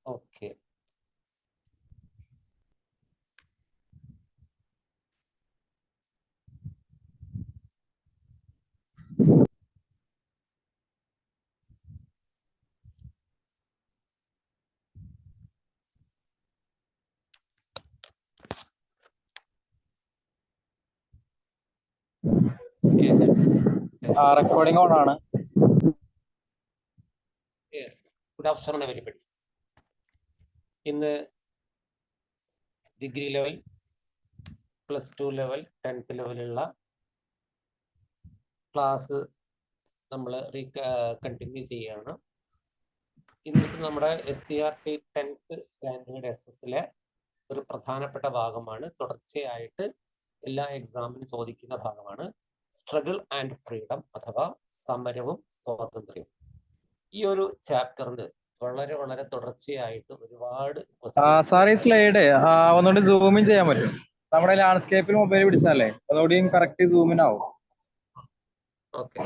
Okay. Recording on ആണ്. Good afternoon everybody. ഇന്ന് degree level, +2 level, 10th ലെവലുള്ള class നമ്മൾ കണ്ടിന്യൂ ചെയ്യുകയാണ്. ഇന്നത്തെ നമ്മുടെ SCERT 10th സ്റ്റാൻഡേർഡ് SS-ലെ ഒരു പ്രധാനപ്പെട്ട ഭാഗമാണ്. തുടർച്ചയായിട്ട് എല്ലാ എക്സാമിനും ചോദിക്കുന്ന ഭാഗമാണ് സ്ട്രഗിൾ ആൻഡ് ഫ്രീഡം അഥവാ സമരവും സ്വാതന്ത്ര്യവും. ഈ ഒരു ചാപ്റ്ററിന് വളരെ വളരെ തുടർച്ചയായിട്ട് ഒരുപാട് സാറേ സ്ലൈഡ് ഒന്നുകൂടി സൂമിൻ ചെയ്യാൻ പറ്റും? നമ്മുടെ ലാൻഡ്സ്കേപ്പിൽ മൊബൈൽ പിടിച്ചാലേ അതുകൂടി കറക്റ്റ് സൂമിൻ ആവും. ഓക്കെ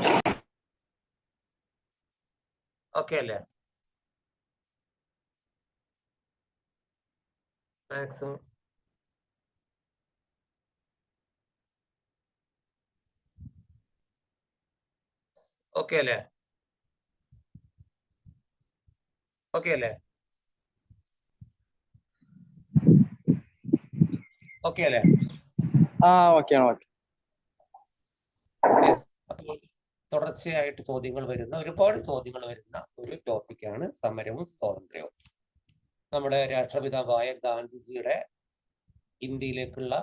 ഓക്കെ അല്ലേ? മാക്സിമം ഓക്കെ അല്ലേ? ഓക്കെ അല്ലേ? ഓക്കെ അല്ലേ? Okay okay. അപ്പോൾ തുടർച്ചയായിട്ട് ചോദ്യങ്ങൾ വരുന്ന ഒരുപാട് ചോദ്യങ്ങൾ വരുന്ന ഒരു ടോപ്പിക്കാണ് സമരവും സ്വാതന്ത്ര്യവും. നമ്മുടെ രാഷ്ട്രപിതാവായ ഗാന്ധിജിയുടെ ഇന്ത്യയിലേക്കുള്ള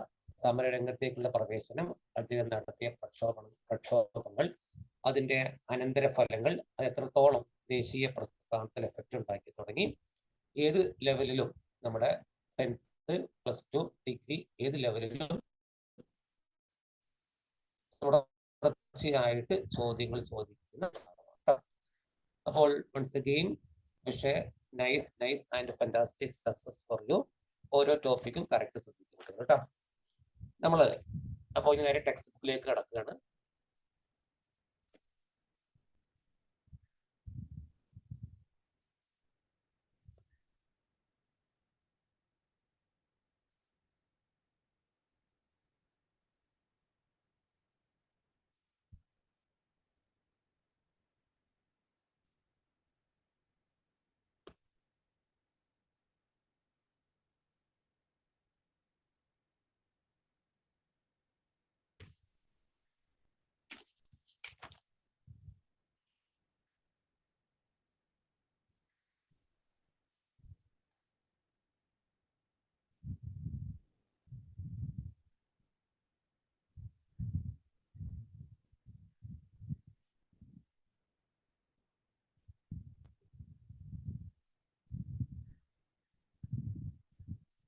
സമരരംഗത്തേക്കുള്ള പ്രവേശനം, അദ്ദേഹം നടത്തിയ പ്രക്ഷോഭങ്ങൾ, അതിന്റെ അനന്തരഫലങ്ങൾ, അത് എത്രത്തോളം ദേശീയ പ്രസ്ഥാനത്തിൽ എഫക്റ്റ് ഉണ്ടാക്കി തുടങ്ങി. ഏത് ലെവലിലും നമ്മുടെ 10th, +2, ഡിഗ്രി ഏത് ലെവലിലും തുടർച്ചയായിട്ട് ചോദ്യങ്ങൾ ചോദിക്കുന്ന. അപ്പോൾ വൺസ് അഗെയിൻ വിഷയ nice and fantastic success for you. ഓരോ ടോപ്പിക്കും കറക്റ്റ് ശ്രദ്ധിക്കുന്നു കേട്ടോ. നമ്മള് അപ്പോൾ ഇനി നേരെ ടെക്സ്റ്റ് ബുക്കിലേക്ക് കടക്കുകയാണ്.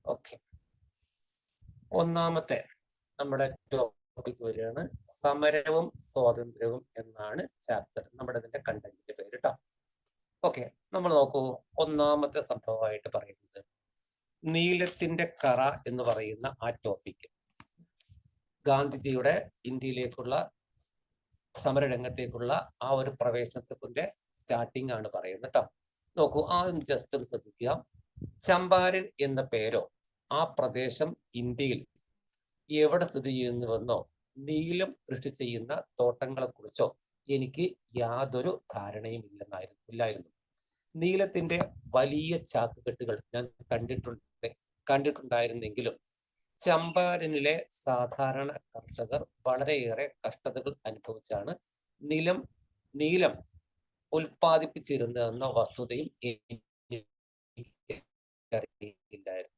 ഓക്കെ, ഒന്നാമത്തെ നമ്മുടെ ടോപ്പിക് വരികയാണ് സമരവും സ്വാതന്ത്ര്യവും എന്നാണ് ചാപ്റ്റർ. നമ്മുടെ ഇതിന്റെ കണ്ടന്റിന്റെ പേര് കേട്ടോ. ഓക്കെ, നമ്മൾ നോക്കൂ. ഒന്നാമത്തെ സംഭവമായിട്ട് പറയുന്നത് നീലത്തിന്റെ കറ എന്ന് പറയുന്ന ആ ടോപ്പിക് ഗാന്ധിജിയുടെ ഇന്ത്യയിലേക്കുള്ള സമരരംഗത്തേക്കുള്ള ആ ഒരു പ്രവേശനത്തിന്റെ സ്റ്റാർട്ടിംഗ് ആണ് പറയുന്നത് കേട്ടോ. നോക്കൂ, ആദ്യം ജസ്റ്റ് ഒന്ന് ശ്രദ്ധിക്കുക. ചമ്പാരൻ എന്ന പേരോ ആ പ്രദേശം ഇന്ത്യയിൽ എവിടെ സ്ഥിതി ചെയ്യുന്നുവെന്നോ നീലം കൃഷി ചെയ്യുന്ന തോട്ടങ്ങളെ കുറിച്ചോ എനിക്ക് യാതൊരു ധാരണയും ഇല്ലായിരുന്നു. നീലത്തിന്റെ വലിയ ചാക്കുകെട്ടുകൾ ഞാൻ കണ്ടിട്ടുണ്ടായിരുന്നെങ്കിലും ചമ്പാരനിലെ സാധാരണ കർഷകർ വളരെയേറെ കഷ്ടതകൾ അനുഭവിച്ചാണ് നീലം ഉൽപ്പാദിപ്പിച്ചിരുന്നതെന്ന വസ്തുതയും എനിക്കറിയില്ലായിരുന്നു.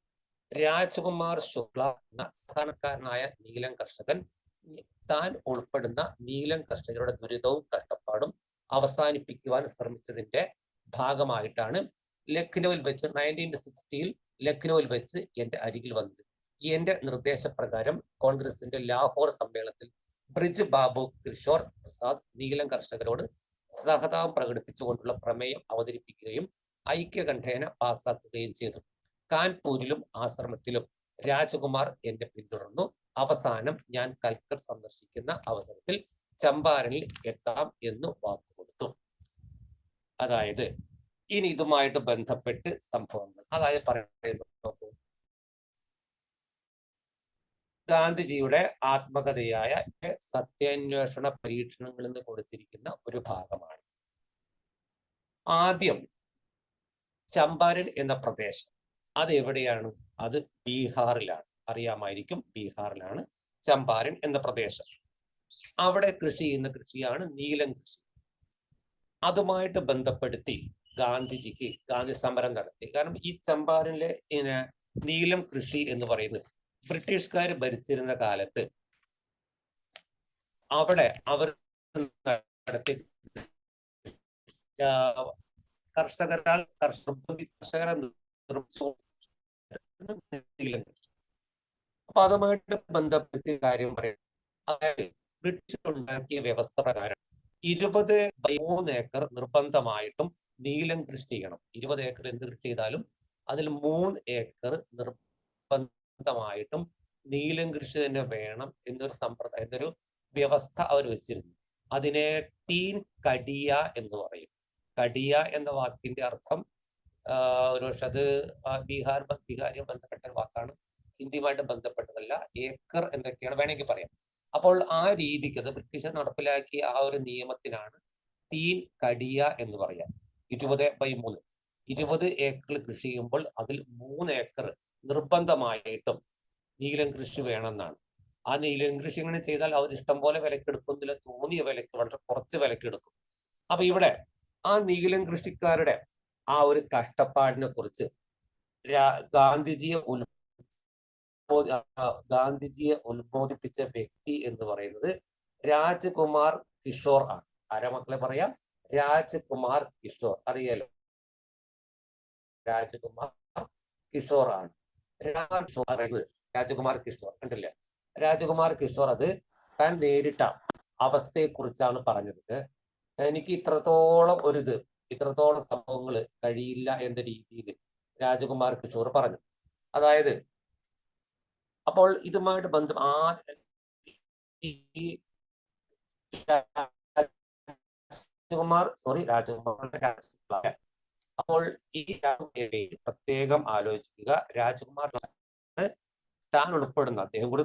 രാജകുമാർ ശുക്ല എന്ന സാധാരണക്കാരനായ നീലം കർഷകൻ താൻ ഉൾപ്പെടുന്ന നീലം കർഷകരുടെ ദുരിതവും കഷ്ടപ്പാടും അവസാനിപ്പിക്കുവാൻ ശ്രമിച്ചതിന്റെ ഭാഗമായിട്ടാണ് ലക്നൌവിൽ വെച്ച് 1960 ലക്നൌവിൽ വെച്ച് എന്റെ അരികിൽ വന്നത്. എന്റെ നിർദ്ദേശപ്രകാരം കോൺഗ്രസിന്റെ ലാഹോർ സമ്മേളനത്തിൽ ബ്രിജ് ബാബു കിഷോർ പ്രസാദ് നീലം കർഷകരോട് സഹതാപം പ്രകടിപ്പിച്ചുകൊണ്ടുള്ള പ്രമേയം അവതരിപ്പിക്കുകയും ഐക്യകണ്ഠേന പാസാക്കുകയും ചെയ്തു. കാൺപൂരിലും ആശ്രമത്തിലും രാജകുമാർ എന്നെ പിന്തുടർന്നു. അവസാനം ഞാൻ കൽക്കർ സന്ദർശിക്കുന്ന അവസരത്തിൽ ചമ്പാരനിൽ എത്താം എന്ന് വാക്കുകൊടുത്തു. അതായത് ഇനി ഇതുമായിട്ട് ബന്ധപ്പെട്ട് സംഭവങ്ങൾ, അതായത് പറയുന്നത് നോക്കൂ, ഗാന്ധിജിയുടെ ആത്മകഥയായ സത്യാന്വേഷണ പരീക്ഷണങ്ങളിൽ നിന്ന് കൊടുത്തിരിക്കുന്ന ഒരു ഭാഗമാണ്. ആദ്യം ചമ്പാരൻ എന്ന പ്രദേശം, അത് എവിടെയാണ്? അത് ബീഹാറിലാണ്. അറിയാമായിരിക്കും, ബീഹാറിലാണ് ചമ്പാരൻ എന്ന പ്രദേശം. അവിടെ കൃഷി ചെയ്യുന്ന കൃഷിയാണ് നീലം കൃഷി. അതുമായിട്ട് ബന്ധപ്പെടുത്തി ഗാന്ധി സമരം നടത്തി. കാരണം ഈ ചമ്പാരനിലെ നീലം കൃഷി എന്ന് പറയുന്നത് ബ്രിട്ടീഷുകാർ ഭരിച്ചിരുന്ന കാലത്ത് അവിടെ അവർ നടത്തി കർഷകരെ അപ്പൊ അതുമായിട്ട് ബന്ധപ്പെടുത്തിയ കാര്യം പറയാം. അതായത് ബ്രിട്ടീഷ് ഉണ്ടാക്കിയ വ്യവസ്ഥ പ്രകാരം 20/3 ഏക്കർ നിർബന്ധമായിട്ടും നീലം കൃഷി ചെയ്യണം. 20 ഏക്കർ എന്ത് കൃഷി ചെയ്താലും അതിൽ 3 ഏക്കർ നിർബന്ധമായിട്ടും നീലം കൃഷി തന്നെ വേണം എന്നൊരു സമ്പ്രദായം, എന്നൊരു വ്യവസ്ഥ അവർ വെച്ചിരുന്നു. അതിനെ തീൻ കടിയ എന്ന് പറയും. കടിയ എന്ന വാക്കിന്റെ അർത്ഥം ഒരുപക്ഷെ അത് ബീഹാരി ബന്ധപ്പെട്ട വാക്കാണ്, ഹിന്ദിയുമായിട്ട് ബന്ധപ്പെട്ടതല്ല. ഏക്കർ എന്തൊക്കെയാണ് വേണമെങ്കിൽ പറയാം. അപ്പോൾ ആ രീതിക്ക്, അത് ബ്രിട്ടീഷ് നടപ്പിലാക്കിയ ആ ഒരു നിയമത്തിനാണ് തീൻ കടിയ എന്ന് പറയാം. 20/3, 20 ഏക്കർ കൃഷി ചെയ്യുമ്പോൾ അതിൽ 3 ഏക്കർ നിർബന്ധമായിട്ടും നീലം കൃഷി വേണമെന്നാണ്. ആ നീലം കൃഷി ഇങ്ങനെ ചെയ്താൽ അവർ ഇഷ്ടം പോലെ വിലക്ക് എടുക്കുന്നില്ല, തോന്നിയ വിലക്ക്, വളരെ കുറച്ച് വിലക്ക് എടുക്കും. അപ്പൊ ഇവിടെ ആ നീലം കൃഷിക്കാരുടെ ആ ഒരു കഷ്ടപ്പാടിനെ കുറിച്ച് ഗാന്ധിജിയെ ഉത്ബോധിപ്പിച്ച വ്യക്തി എന്ന് പറയുന്നത് രാജ്കുമാർ കിഷോർ ആണ്. ആരാ മക്കളെ പറയാം? രാജ്കുമാർ കിഷോർ. അറിയാലോ, രാജ്കുമാർ കിഷോർ ആണ്. രാജ്കുമാർ കിഷോർ കണ്ടില്ലേ? രാജ്കുമാർ കിഷോർ അത് താൻ നേരിട്ട അവസ്ഥയെ കുറിച്ചാണ് പറഞ്ഞത്. എനിക്ക് ഇത്രത്തോളം ഇത്രത്തോളം സംഭവങ്ങൾ കഴിയില്ല എന്ന രീതിയിൽ രാജ്കുമാർ കിഷോർ പറഞ്ഞു. അതായത് അപ്പോൾ ഇതുമായിട്ട് അപ്പോൾ ഈ പ്രത്യേകം ആലോചിക്കുക. രാജ്കുമാർ താൻ ഉൾപ്പെടുന്ന, അദ്ദേഹം കൂടി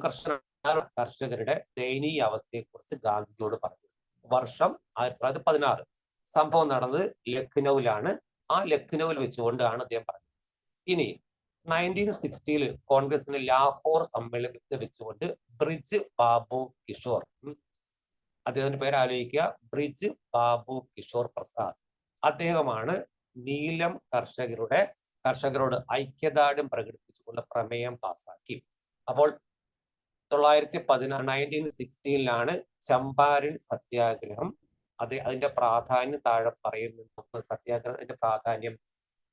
കർഷകരുടെ ദയനീയ അവസ്ഥയെക്കുറിച്ച് ഗാന്ധിജിയോട് പറഞ്ഞു. വർഷം 1916. സംഭവം നടന്നത് ലഖ്നൌവിലാണ്. ആ ലഖ്നൌവിൽ വെച്ചുകൊണ്ടാണ് അദ്ദേഹം പറഞ്ഞത്. ഇനി 1960 കോൺഗ്രസിന് ലാഹോർ സമ്മേളനത്തിൽ വെച്ചുകൊണ്ട് ബ്രിജ് ബാബു കിഷോർ, അദ്ദേഹത്തിന്റെ പേര് ആലോചിക്കുക, ബ്രിജ് ബാബു കിഷോർ പ്രസാദ്, അദ്ദേഹമാണ് നീലം കർഷകരോട് ഐക്യദാർഢ്യം പ്രകടിപ്പിച്ചുകൊണ്ട് പ്രമേയം പാസാക്കി. അപ്പോൾ 1916 ചമ്പാരൻ സത്യാഗ്രഹം. അതിന്റെ പ്രാധാന്യം താഴെ പറയുന്ന സത്യാഗ്രഹത്തിന്റെ പ്രാധാന്യം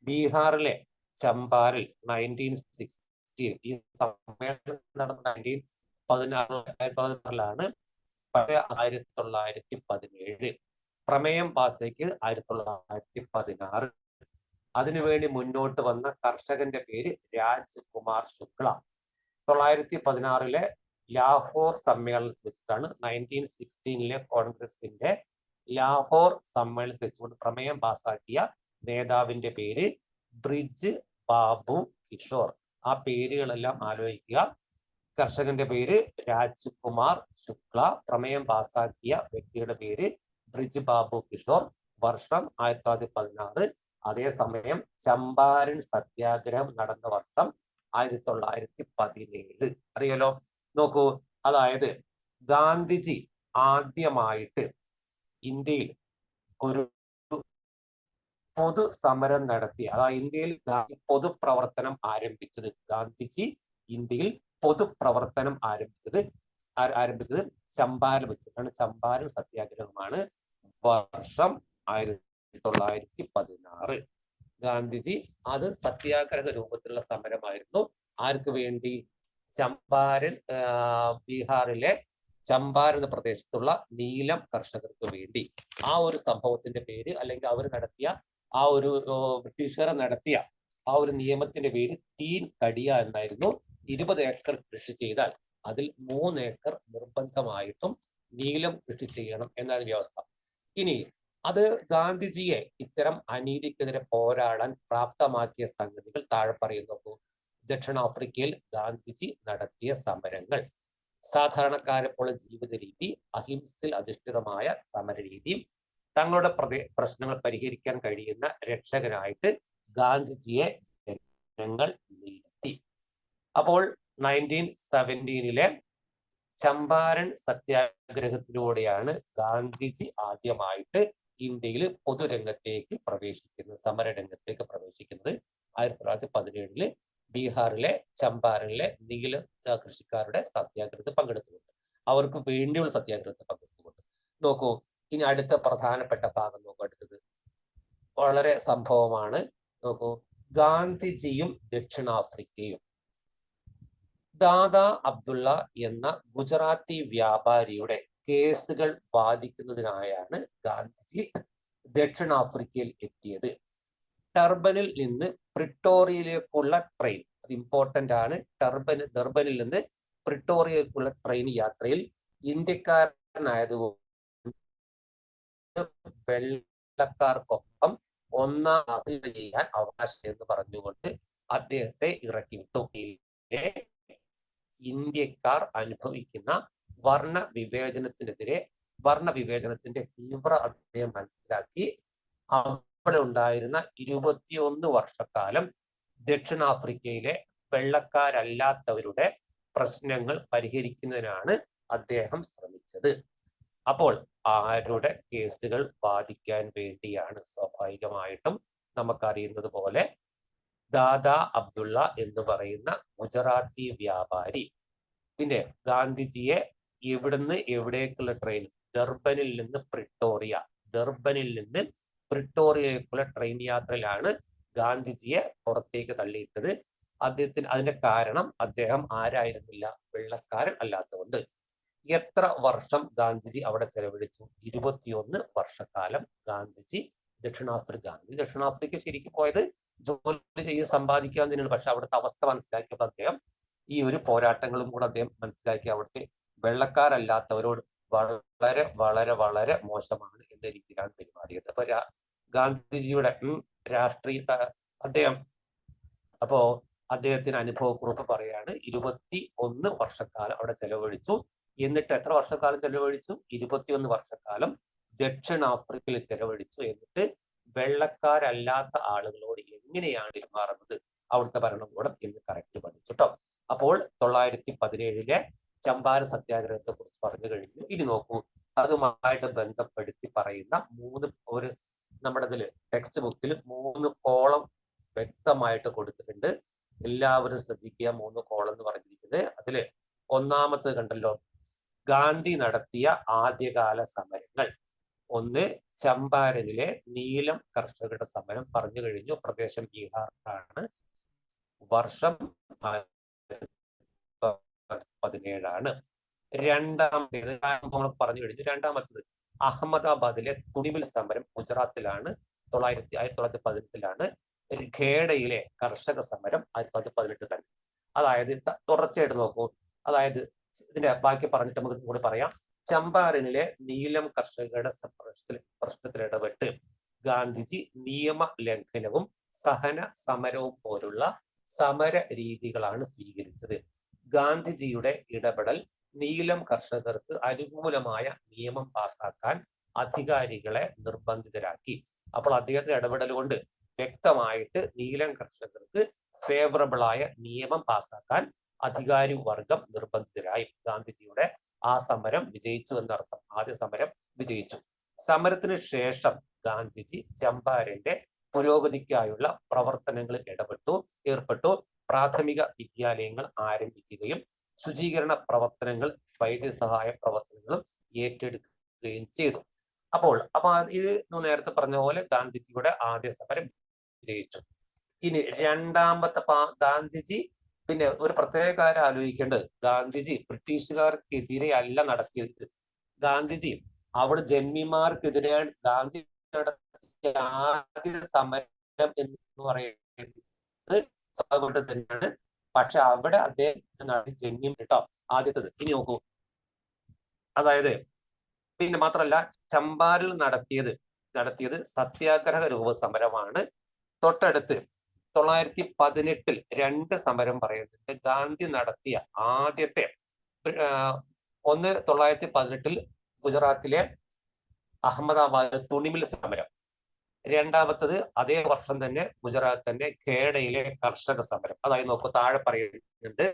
ബീഹാറിലെ ചമ്പാരിൽ 1916, ഈ സമ്മേളനം നടന്ന 1916 1917 പ്രമേയം പാസാക്കി 1916. അതിനുവേണ്ടി മുന്നോട്ട് വന്ന കർഷകന്റെ പേര് രാജ്കുമാർ ശുക്ല. 1916 ലാഹോർ സമ്മേളനത്തിൽ വെച്ചിട്ടാണ് 1916 കോൺഗ്രസിന്റെ ലാഹോർ സമ്മേളനത്തിൽ വെച്ചുകൊണ്ട് പ്രമേയം പാസാക്കിയ നേതാവിന്റെ പേര് ബ്രിജ് ബാബു കിഷോർ. ആ പേരുകളെല്ലാം ആലോചിക്കുക. കർഷകന്റെ പേര് രാജ്കുമാർ ശുക്ല, പ്രമേയം പാസാക്കിയ വ്യക്തിയുടെ പേര് ബ്രിജ് ബാബു കിഷോർ, വർഷം 1916. അതേസമയം ചമ്പാരൻ സത്യാഗ്രഹം നടന്ന വർഷം 1917. അറിയാലോ, നോക്കൂ. അതായത് ഗാന്ധിജി ആദ്യമായിട്ട് ഇന്ത്യയിൽ ഒരു പൊതു സമരം നടത്തി, അതായത് ഇന്ത്യയിൽ പൊതുപ്രവർത്തനം ആരംഭിച്ചത്, ഗാന്ധിജി ഇന്ത്യയിൽ പൊതുപ്രവർത്തനം ആരംഭിച്ചത് ചമ്പാരൻ വെച്ചിട്ടാണ്. ചമ്പാരൻ സത്യാഗ്രഹമാണ്. വർഷം 1916. ഗാന്ധിജി അത് സത്യാഗ്രഹ രൂപത്തിലുള്ള സമരമായിരുന്നു. ആർക്ക് വേണ്ടി? ചമ്പാരൻ, ബീഹാറിലെ ചമ്പാരൻ എന്ന പ്രദേശത്തുള്ള നീലം കർഷകർക്ക് വേണ്ടി. ആ ഒരു സംഭവത്തിന്റെ പേര്, അല്ലെങ്കിൽ അവർ നടത്തിയ ആ ഒരു ബ്രിട്ടീഷുകാരെ നടത്തിയ ആ ഒരു നിയമത്തിന്റെ പേര് തീൻ കടിയ എന്നായിരുന്നു. 20 ഏക്കർ കൃഷി ചെയ്താൽ അതിൽ 3 ഏക്കർ നിർബന്ധമായിട്ടും നീലം കൃഷി ചെയ്യണം എന്നാണ് വ്യവസ്ഥ. ഇനി അത് ഗാന്ധിജിയെ ഇത്തരം അനീതിക്കെതിരെ പോരാടാൻ പ്രാപ്തമാക്കിയ സംഗതികൾ താഴെ പറയുന്നു. ദക്ഷിണാഫ്രിക്കയിൽ ഗാന്ധിജി നടത്തിയ സമരങ്ങൾ, സാധാരണക്കാരെ പോലെ ജീവിത രീതി, അഹിംസയിൽ അധിഷ്ഠിതമായ സമരരീതി, തങ്ങളുടെ പ്രശ്നങ്ങൾ പരിഹരിക്കാൻ കഴിയുന്ന രക്ഷകനായിട്ട് ഗാന്ധിജിയെ ജനങ്ങൾ വിലയിരുത്തി. അപ്പോൾ 1917 ചമ്പാരൻ സത്യാഗ്രഹത്തിലൂടെയാണ് ഗാന്ധിജി ആദ്യമായിട്ട് ഇന്ത്യയിൽ പൊതുരംഗത്തേക്ക് പ്രവേശിക്കുന്നത്, സമരരംഗത്തേക്ക് പ്രവേശിക്കുന്നത്. 1917 ബീഹാറിലെ ചമ്പാരനിലെ നീല കൃഷിക്കാരുടെ സത്യാഗ്രഹത്തിൽ പങ്കെടുത്തുകൊണ്ട്, അവർക്ക് വേണ്ടിയുള്ള സത്യാഗ്രഹത്തിൽ പങ്കെടുത്തുകൊണ്ട്. നോക്കൂ, ഇനി അടുത്ത പ്രധാനപ്പെട്ട ഭാഗം നോക്കൂ. അടുത്തത് വളരെ സംഭവമാണ്. നോക്കൂ, ഗാന്ധിജിയും ദക്ഷിണാഫ്രിക്കയും. ദാദാ അബ്ദുള്ള എന്ന ഗുജറാത്തി വ്യാപാരിയുടെ കേസുകൾ വാദിക്കുന്നതിനായാണ് ഗാന്ധിജി ദക്ഷിണാഫ്രിക്കയിൽ എത്തിയത്. ടർബനിൽ നിന്ന് പ്രിട്ടോറിയയിലേക്കുള്ള ട്രെയിൻ, അത് ഇമ്പോർട്ടന്റ് ആണ്. ഡർബനിൽ നിന്ന് പ്രിട്ടോറിയയിലേക്കുള്ള ട്രെയിൻ യാത്രയിൽ ഇന്ത്യക്കാരനായതുകൊണ്ട് വെള്ളക്കാർക്കൊപ്പം ഒന്നാം യാത്ര ചെയ്യാൻ അവകാശം എന്ന് പറഞ്ഞുകൊണ്ട് അദ്ദേഹത്തെ ഇറക്കി വിട്ടു. ഇന്ത്യക്കാർ അനുഭവിക്കുന്ന വർണ്ണവിവേചനത്തിന്റെ തീവ്ര അദ്ദേഹം മനസ്സിലാക്കി അവിടെ ഉണ്ടായിരുന്ന 21 വർഷക്കാലം ദക്ഷിണാഫ്രിക്കയിലെ വെള്ളക്കാരല്ലാത്തവരുടെ പ്രശ്നങ്ങൾ പരിഹരിക്കുന്നതിനാണ് അദ്ദേഹം ശ്രമിച്ചത്. അപ്പോൾ ആരുടെ കേസുകൾ വാദിക്കാൻ വേണ്ടിയാണ്? സ്വാഭാവികമായിട്ടും നമുക്കറിയുന്നത് പോലെ ദാദാ അബ്ദുള്ള എന്ന് പറയുന്ന ഗുജറാത്തി വ്യാപാരി. പിന്നെ ഗാന്ധിജിയെ എവിടുന്ന് എവിടേക്കുള്ള ട്രെയിൻ? ഡർബനിൽ നിന്ന് പ്രിട്ടോറിയയിലേക്കുള്ള ട്രെയിൻ യാത്രയിലാണ് ഗാന്ധിജിയെ പുറത്തേക്ക് തള്ളിയിട്ടത്. അതിന്റെ കാരണം അദ്ദേഹം ആരായിരുന്നില്ല? വെള്ളക്കാരൻ അല്ലാത്തതുകൊണ്ട്. എത്ര വർഷം ഗാന്ധിജി അവിടെ ചെലവഴിച്ചു? 21 വർഷക്കാലം ഗാന്ധിജി ദക്ഷിണാഫ്രിക്ക ശരിക്കും പോയത് ജോലി ചെയ്ത് സമ്പാദിക്കാൻ തന്നെയാണ്. പക്ഷെ അവിടുത്തെ അവസ്ഥ മനസ്സിലാക്കിയപ്പോൾ അദ്ദേഹം ഈ ഒരു പോരാട്ടങ്ങളും കൂടെ അദ്ദേഹം മനസ്സിലാക്കി അവിടുത്തെ വെള്ളക്കാരല്ലാത്തവരോട് വളരെ വളരെ വളരെ മോശമാണ് എന്ന രീതിയിലാണ് പെരുമാറിയത്. അപ്പൊ ഗാന്ധിജിയുടെ രാഷ്ട്രീയ അദ്ദേഹത്തിന് അനുഭവക്കുറിപ്പ് പറയാണ്. 21 വർഷക്കാലം അവിടെ ചെലവഴിച്ചു. എന്നിട്ട് എത്ര വർഷക്കാലം ചെലവഴിച്ചു? 21 വർഷക്കാലം ദക്ഷിണാഫ്രിക്കയിൽ ചെലവഴിച്ചു. എന്നിട്ട് വെള്ളക്കാരല്ലാത്ത ആളുകളോട് എങ്ങനെയാണ് പെരുമാറുന്നത് അവിടുത്തെ ഭരണകൂടം എന്ന് കറക്റ്റ് പഠിച്ചു കേട്ടോ. അപ്പോൾ 1917 ചമ്പാരൻ സത്യാഗ്രഹത്തെ കുറിച്ച് പറഞ്ഞു കഴിഞ്ഞു. ഇനി നോക്കൂ, അതുമായിട്ട് ബന്ധപ്പെടുത്തി പറയുന്ന നമ്മുടെ ഇതില് ടെക്സ്റ്റ് ബുക്കിൽ 3 കോളം വ്യക്തമായിട്ട് കൊടുത്തിട്ടുണ്ട്. എല്ലാവരും ശ്രദ്ധിക്കുക. 3 കോളം എന്ന് പറഞ്ഞിരിക്കുന്നത്. അതില് ഒന്നാമത്തെ കണ്ടല്ലോ, ഗാന്ധി നടത്തിയ ആദ്യകാല സമരങ്ങൾ. 1 ചമ്പാരനിലെ നീലം കർഷകരുടെ സമരം പറഞ്ഞു കഴിഞ്ഞു. പ്രദേശം ബീഹാറാണ്. വർഷം 17 രണ്ടാമത്തേത് പറഞ്ഞു കഴിഞ്ഞു. രണ്ടാമത്തേത് അഹമ്മദാബാദിലെ തുണിമിൽ സമരം ഗുജറാത്തിലാണ്. 1918 ഖേഡയിലെ കർഷക സമരം 1918 തന്നെ. അതായത് തുടർച്ചയായിട്ട് നോക്കൂ. അതായത് ഇതിന്റെ ബാക്കി പറഞ്ഞിട്ട് നമുക്ക് കൂടി പറയാം. ചമ്പാരനിലെ നീലം കർഷകരുടെ പ്രശ്നത്തിൽ ഇടപെട്ട് ഗാന്ധിജി നിയമ ലംഘനവും സഹന സമരവും പോലുള്ള സമര രീതികളാണ് സ്വീകരിച്ചത്. ഗാന്ധിജിയുടെ ഇടപെടൽ നീലം കർഷകർക്ക് അനുകൂലമായ നിയമം പാസാക്കാൻ അധികാരികളെ നിർബന്ധിതരാക്കി. അപ്പോൾ അദ്ദേഹത്തിന്റെ ഇടപെടൽ കൊണ്ട് വ്യക്തമായിട്ട് നീലം കർഷകർക്ക് ഫേവറബിൾ ആയ നിയമം പാസാക്കാൻ അധികാരി വർഗം നിർബന്ധിതരായി. ഗാന്ധിജിയുടെ ആ സമരം വിജയിച്ചു എന്നർത്ഥം. ആദ്യ സമരം വിജയിച്ചു. സമരത്തിന് ശേഷം ഗാന്ധിജി ചമ്പാരന്റെ പുരോഗതിക്കായുള്ള പ്രവർത്തനങ്ങളിൽ ഏർപ്പെട്ടു. പ്രാഥമിക വിദ്യാലയങ്ങൾ ആരംഭിക്കുകയും ശുചീകരണ പ്രവർത്തനങ്ങൾ, വൈദ്യസഹായ പ്രവർത്തനങ്ങളും ഏറ്റെടുക്കുകയും ചെയ്തു. അപ്പോൾ ഇത് നേരത്തെ പറഞ്ഞ പോലെ ഗാന്ധിജിയുടെ ആദ്യ സമരം വിജയിച്ചു. ഇനി രണ്ടാമത്തെ ഗാന്ധിജി പിന്നെ ഒരു പ്രത്യേക കാര്യം ആലോചിക്കേണ്ടത്, ഗാന്ധിജി ബ്രിട്ടീഷുകാർക്കെതിരെ അല്ല നടത്തിയത്. ഗാന്ധിജി അവിടെ ജന്മിമാർക്കെതിരെയാണ് ഗാന്ധി നടത്തിയ ആദ്യ സമരം എന്ന് പറയുന്നത് തന്നെയാണ്. പക്ഷെ അവിടെ അദ്ദേഹം ജന്യം കേട്ടോ ആദ്യത്തത്. ഇനി നോക്കൂ, അതായത് പിന്നെ മാത്രമല്ല ചമ്പാരിൽ നടത്തിയത് നടത്തിയത് സത്യാഗ്രഹ രൂപ സമരമാണ്. തൊട്ടടുത്ത് 1918 2 സമരം പറയുന്നുണ്ട്. ഗാന്ധി നടത്തിയ ആദ്യത്തെ ഒന്ന് 1918 ഗുജറാത്തിലെ അഹമ്മദാബാദ് തുണിമിൽ സമരം. രണ്ടാമത്തത് അതേ വർഷം തന്നെ ഗുജറാത്ത് തന്നെ ഖേഡയിലെ കർഷക സമരം. അതായത് നോക്കൂ, താഴെ പറയുന്നുണ്ട്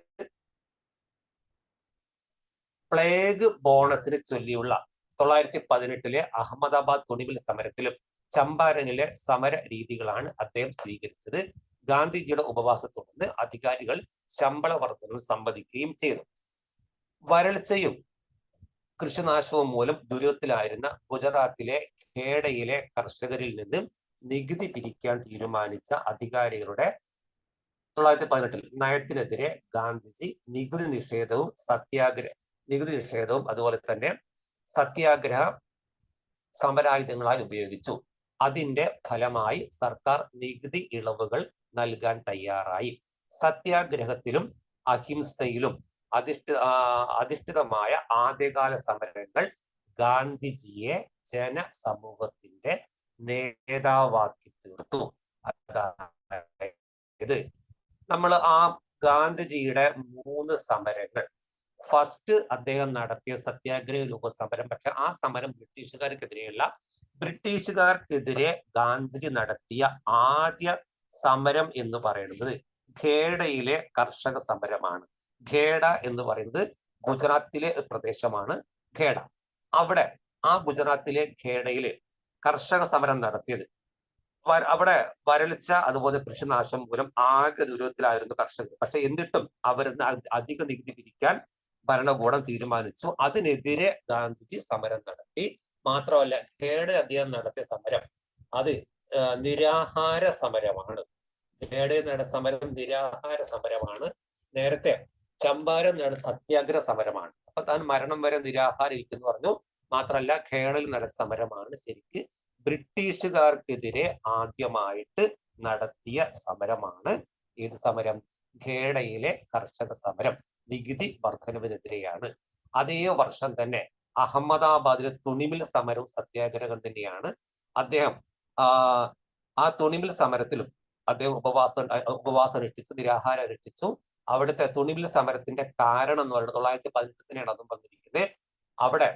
പ്ലേഗ് ബോണസിനെ ചൊല്ലിയുള്ള 1918 അഹമ്മദാബാദ് തുണിമിൽ സമരത്തിലും ചമ്പാരനിലെ സമര രീതികളാണ് അദ്ദേഹം സ്വീകരിച്ചത്. ഗാന്ധിജിയുടെ ഉപവാസത്തെ തുടർന്ന് അധികാരികൾ ശമ്പള വർധനവ് സമ്മതിക്കുകയും ചെയ്തു. വരൾച്ചയും കൃഷിനാശവും മൂലം ദുരിതത്തിലായിരുന്ന ഗുജറാത്തിലെ ഖേഡയിലെ കർഷകരിൽ നിന്ന് നികുതി പിരിക്കാൻ തീരുമാനിച്ച അധികാരികളുടെ 1918 നയത്തിനെതിരെ ഗാന്ധിജി നികുതി നിഷേധവും അതുപോലെ തന്നെ സത്യാഗ്രഹ സമരായുധങ്ങളായി ഉപയോഗിച്ചു. അതിന്റെ ഫലമായി സർക്കാർ നികുതി ഇളവുകൾ നൽകാൻ തയ്യാറായി. സത്യാഗ്രഹത്തിലും അഹിംസയിലും അധിഷ്ഠിതമായ ആദ്യകാല സമരങ്ങൾ ഗാന്ധിജിയെ ജനസമൂഹത്തിന്റെ നേതാവാക്കി തീർത്തു. അതായത് നമ്മൾ ആ ഗാന്ധിജിയുടെ 3 സമരങ്ങൾ, ഫസ്റ്റ് അദ്ദേഹം നടത്തിയ സത്യാഗ്രഹ രൂപ സമരം, പക്ഷെ ആ സമരം ബ്രിട്ടീഷുകാർക്കെതിരെ ഗാന്ധിജി നടത്തിയ ആദ്യ സമരം എന്ന് പറയുന്നത് ഖേഡയിലെ കർഷക സമരമാണ്. ഖേഡ എന്ന് പറയുന്നത് ഗുജറാത്തിലെ പ്രദേശമാണ് ഖേഡ. ആ ഗുജറാത്തിലെ ഖേഡയില് കർഷക സമരം നടത്തിയത്, അവിടെ വരൾച്ച അതുപോലെ കൃഷിനാശം മൂലം ആകെ ദുരിതത്തിലായിരുന്നു കർഷകർ. പക്ഷെ എന്നിട്ടും അവർ അധിക നികുതി പിരിക്കാൻ ഭരണകൂടം തീരുമാനിച്ചു. അതിനെതിരെ ഗാന്ധിജി സമരം നടത്തി. മാത്രമല്ല, ഖേഡ അദ്ദേഹം നടത്തിയ സമരം അത് നിരാഹാര സമരമാണ്. ഖേഡ സമരം നിരാഹാര സമരമാണ്. നേരത്തെ ചമ്പാരൻ സത്യാഗ്രഹ സമരമാണ്. അപ്പൊ താൻ മരണം വരെ നിരാഹാരം ഇരിക്കുന്നു പറഞ്ഞു. മാത്രമല്ല, ഖേഡയിൽ നടന്ന സമരമാണ് ശരിക്ക് ബ്രിട്ടീഷുകാർക്കെതിരെ ആദ്യമായിട്ട് നടത്തിയ സമരമാണ്. ഏത് സമരം? ഖേഡയിലെ കർഷക സമരം. നികുതി വർധനവിനെതിരെയാണ്. അതേ വർഷം തന്നെ അഹമ്മദാബാദിലെ തുണിമിൽ സമരവും സത്യാഗ്രഹം തന്നെയാണ്. അദ്ദേഹം ആ തുണിമിൽ സമരത്തിലും അദ്ദേഹം ഉപവാസം അനുഷ്ഠിച്ചു, നിരാഹാരം അനുഷ്ഠിച്ചു. അവിടുത്തെ തുണിമിൽ സമരത്തിന്റെ കാരണം എന്ന് പറയുന്നത് 1918 അതും വന്നിരിക്കുന്നത്. അവിടെ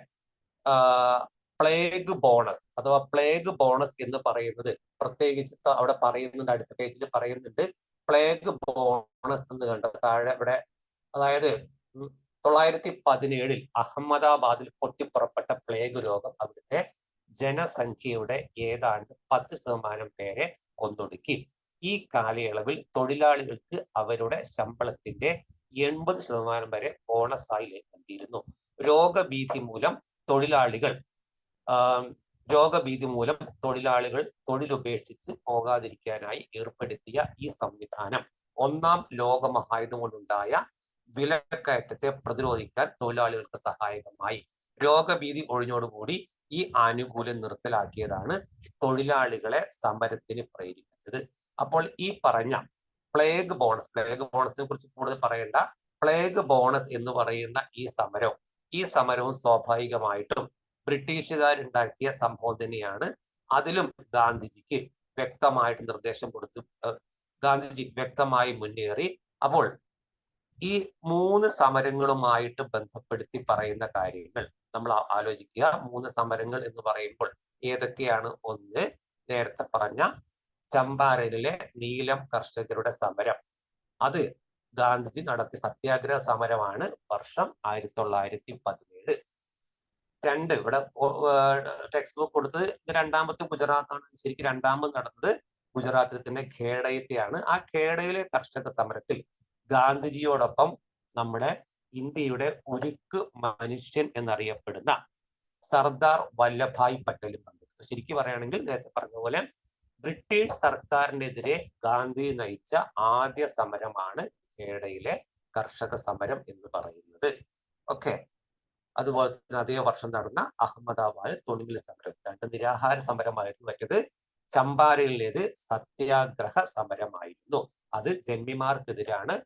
പ്ലേഗ് ബോണസ് അഥവാ പ്ലേഗ് ബോണസ് എന്ന് പറയുന്നത് പ്രത്യേകിച്ച് അവിടെ പറയുന്നുണ്ട്, അടുത്ത പേജിൽ പറയുന്നുണ്ട് പ്ലേഗ് ബോണസ് എന്ന് കണ്ട താഴെ ഇവിടെ. അതായത് 1917 അഹമ്മദാബാദിൽ പൊട്ടിപ്പുറപ്പെട്ട പ്ലേഗ് രോഗം അവിടുത്തെ ജനസംഖ്യയുടെ ഏതാണ്ട് 10% പേരെ കൊന്നൊടുക്കി. ഈ കാലയളവിൽ തൊഴിലാളികൾക്ക് അവരുടെ ശമ്പളത്തിന്റെ 80% വരെ ബോണസായി നൽകിയിരുന്നു. രോഗഭീതി മൂലം തൊഴിലാളികൾ തൊഴിലുപേക്ഷിച്ച് പോകാതിരിക്കാനായി ഏർപ്പെടുത്തിയ ഈ സംവിധാനം 1-ാം ലോക മഹായുദ്ധം കൊണ്ടുണ്ടായ വിലക്കയറ്റത്തെ പ്രതിരോധിക്കാൻ തൊഴിലാളികൾക്ക് സഹായകമായി. രോഗഭീതി ഒഴിഞ്ഞോടുകൂടി ഈ ആനുകൂല്യം നിർത്തലാക്കിയതാണ് തൊഴിലാളികളെ സമരത്തിന് പ്രേരിപ്പിച്ചത്. അപ്പോൾ ഈ പറഞ്ഞ പ്ലേഗ് ബോണസിനെ കുറിച്ച് കൂടുതൽ പറയേണ്ട. പ്ലേഗ് ബോണസ് എന്ന് പറയുന്ന ഈ സമരവും സ്വാഭാവികമായിട്ടും ബ്രിട്ടീഷുകാരുണ്ടാക്കിയ സംഭവം തന്നെയാണ്. അതിലും ഗാന്ധിജിക്ക് വ്യക്തമായിട്ട് നിർദ്ദേശം കൊടുത്തു. ഗാന്ധിജി വ്യക്തമായി മുന്നേറി. അപ്പോൾ ഈ 3 സമരങ്ങളുമായിട്ട് ബന്ധപ്പെടുത്തി പറയുന്ന കാര്യങ്ങൾ നമ്മൾ ആലോചിക്കുക. 3 സമരങ്ങൾ എന്ന് പറയുമ്പോൾ ഏതൊക്കെയാണ്? ഒന്ന്, നേരത്തെ പറഞ്ഞ ചമ്പാരനിലെ നീലം കർഷകരുടെ സമരം. അത് ഗാന്ധിജി നടത്തിയ സത്യാഗ്രഹ സമരമാണ്. വർഷം 1917. 2, ഇവിടെ ടെക്സ്റ്റ് ബുക്ക് കൊടുത്തത് രണ്ടാമത്തെ ഗുജറാത്താണ്. ശരിക്കും രണ്ടാമത് നടന്നത് ഗുജറാത്തിൽ തന്നെ ഖേഡയിലെയാണ്. ആ ഖേഡയിലെ കർഷക സമരത്തിൽ ഗാന്ധിജിയോടൊപ്പം നമ്മുടെ ഇന്ത്യയുടെ ഉരുക്ക് മനുഷ്യൻ എന്നറിയപ്പെടുന്ന സർദാർ വല്ലഭായ് പട്ടേലും പങ്കെടുത്തു. ശരിക്കും പറയുകയാണെങ്കിൽ നേരത്തെ പറഞ്ഞ പോലെ ബ്രിട്ടീഷ് സർക്കാരിനെതിരെ ഗാന്ധി നയിച്ച ആദ്യ സമരമാണ് ഖേഡയിലെ കർഷക സമരം എന്ന് പറയുന്നത്. ഓക്കെ. അതുപോലെ തന്നെ അതേ വർഷം നടന്ന അഹമ്മദാബാദ് തുണിമിൽ സമരം 2 നിരാഹാര സമരമായിരുന്നു. മറ്റേത് ചമ്പാരനിലേത് സത്യാഗ്രഹ സമരമായിരുന്നു. അത് ജന്മിമാർക്കെതിരാണ്.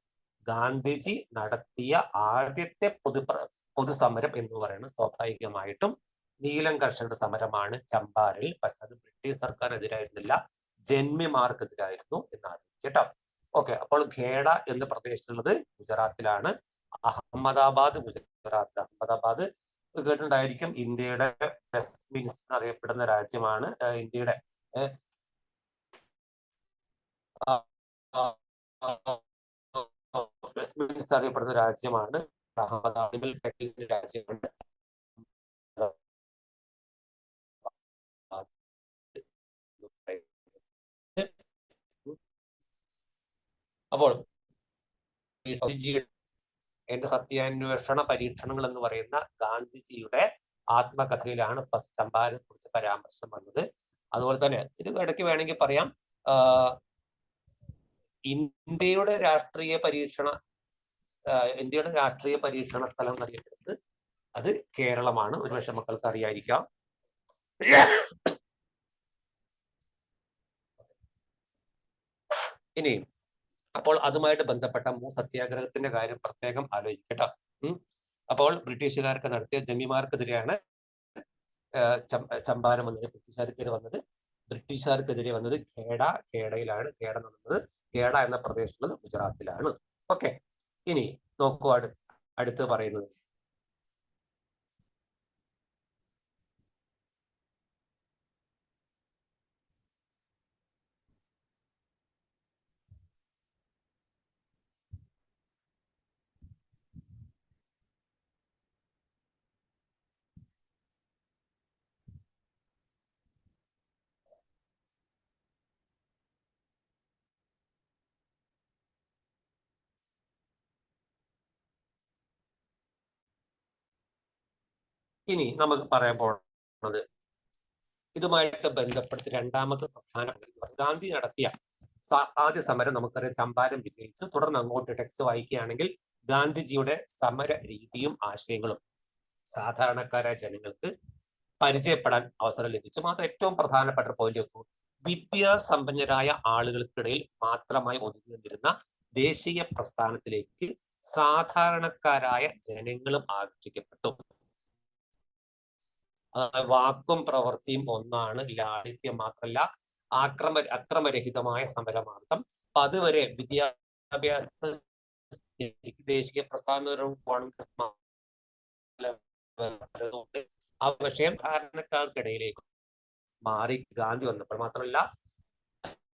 ഗാന്ധിജി നടത്തിയ ആദ്യത്തെ പൊതുസമരം എന്ന് പറയുന്നത് സ്വാഭാവികമായിട്ടും നീലം കർഷകരുടെ സമരമാണ് ചമ്പാരനിൽ. പക്ഷെ അത് ബ്രിട്ടീഷ് സർക്കാർ എതിരായിരുന്നില്ല, ജന്മിമാർക്കെതിരായിരുന്നു എന്നാണ് കേട്ടോ. ഓക്കെ, അപ്പോൾ ഖേഡ എന്ന പ്രദേശമുള്ളത് ഗുജറാത്തിലാണ്. അഹമ്മദാബാദ് ഗുജറാത്തിൽ. അഹമ്മദാബാദ് കേട്ടിട്ടുണ്ടായിരിക്കും. ഇന്ത്യയുടെ വെസ്റ്റ് മിനിസ്റ്റർ അറിയപ്പെടുന്ന രാജ്യമാണ്. ഇന്ത്യയുടെ വെസ്റ്റ് മിനിസ്റ്റർ അറിയപ്പെടുന്ന രാജ്യമാണ്. അഹമ്മദാബാദിൽ രാജ്യമുണ്ട്. അപ്പോൾ എന്റെ സത്യാന്വേഷണ പരീക്ഷണങ്ങൾ എന്ന് പറയുന്ന ഗാന്ധിജിയുടെ ആത്മകഥയിലാണ് ഫസ്റ്റ് ചമ്പാരനെ കുറിച്ച് പരാമർശം വന്നത്. അതുപോലെ തന്നെ ഇത് ഇടയ്ക്ക് വേണമെങ്കിൽ പറയാം, ഇന്ത്യയുടെ രാഷ്ട്രീയ പരീക്ഷണ സ്ഥലം എന്നറിയപ്പെടുന്നത് അത് കേരളമാണ്. ഒരുപക്ഷെ മക്കൾക്ക് അറിയാതിരിക്കാം. ഇനി അപ്പോൾ അതുമായിട്ട് ബന്ധപ്പെട്ട സത്യാഗ്രഹത്തിന്റെ കാര്യം പ്രത്യേകം ആലോചിക്കട്ടോ. അപ്പോൾ ബ്രിട്ടീഷുകാർക്ക് നടത്തിയ ജന്മിമാർക്കെതിരെയാണ് ചമ്പാരൻ വന്നത്. ബ്രിട്ടീഷുകാർക്കെതിരെ വന്നത് ഖേഡയിലാണ്. ഖേഡ എന്ന പ്രദേശത്തുള്ളത് ഗുജറാത്തിലാണ്. ഓക്കെ, ഇനി നോക്കൂ അടുത്ത് പറയുന്നത്. ഇനി നമുക്ക് പറയാൻ പോകുന്നത് ഇതുമായിട്ട് ബന്ധപ്പെടുത്തി രണ്ടാമത്തെ പ്രധാനപ്പെട്ട ഗാന്ധി നടത്തിയ ആദ്യ സമരം നമുക്കറിയാം ചമ്പാരൻ വിജയിച്ചു. തുടർന്ന് അങ്ങോട്ട് ടെക്സ്റ്റ് വായിക്കുകയാണെങ്കിൽ ഗാന്ധിജിയുടെ സമര രീതിയും ആശയങ്ങളും സാധാരണക്കാരായ ജനങ്ങൾക്ക് പരിചയപ്പെടാൻ അവസരം ലഭിച്ചു. മാത്രം ഏറ്റവും പ്രധാനപ്പെട്ട പോയിന്റ് നോക്കൂ, വിദ്യാസമ്പന്നരായ ആളുകൾക്കിടയിൽ മാത്രമായി ഒതുങ്ങി നിന്നിരുന്ന ദേശീയ പ്രസ്ഥാനത്തിലേക്ക് സാധാരണക്കാരായ ജനങ്ങളും ആകർഷിക്കപ്പെട്ടു. വാക്കും പ്രവൃത്തിയും ഒന്നാണ്, ലാളിത്യം മാത്രമല്ല അക്രമരഹിതമായ സമരമാർഗം. അപ്പൊ അതുവരെ വിദ്യാഭ്യാസ ദേശീയ പ്രസ്ഥാനവും കോൺഗ്രസ് ആ വിഷയം ധാരണക്കാർക്കിടയിലേക്ക് മാറി ഗാന്ധി വന്നപ്പോൾ മാത്രമല്ല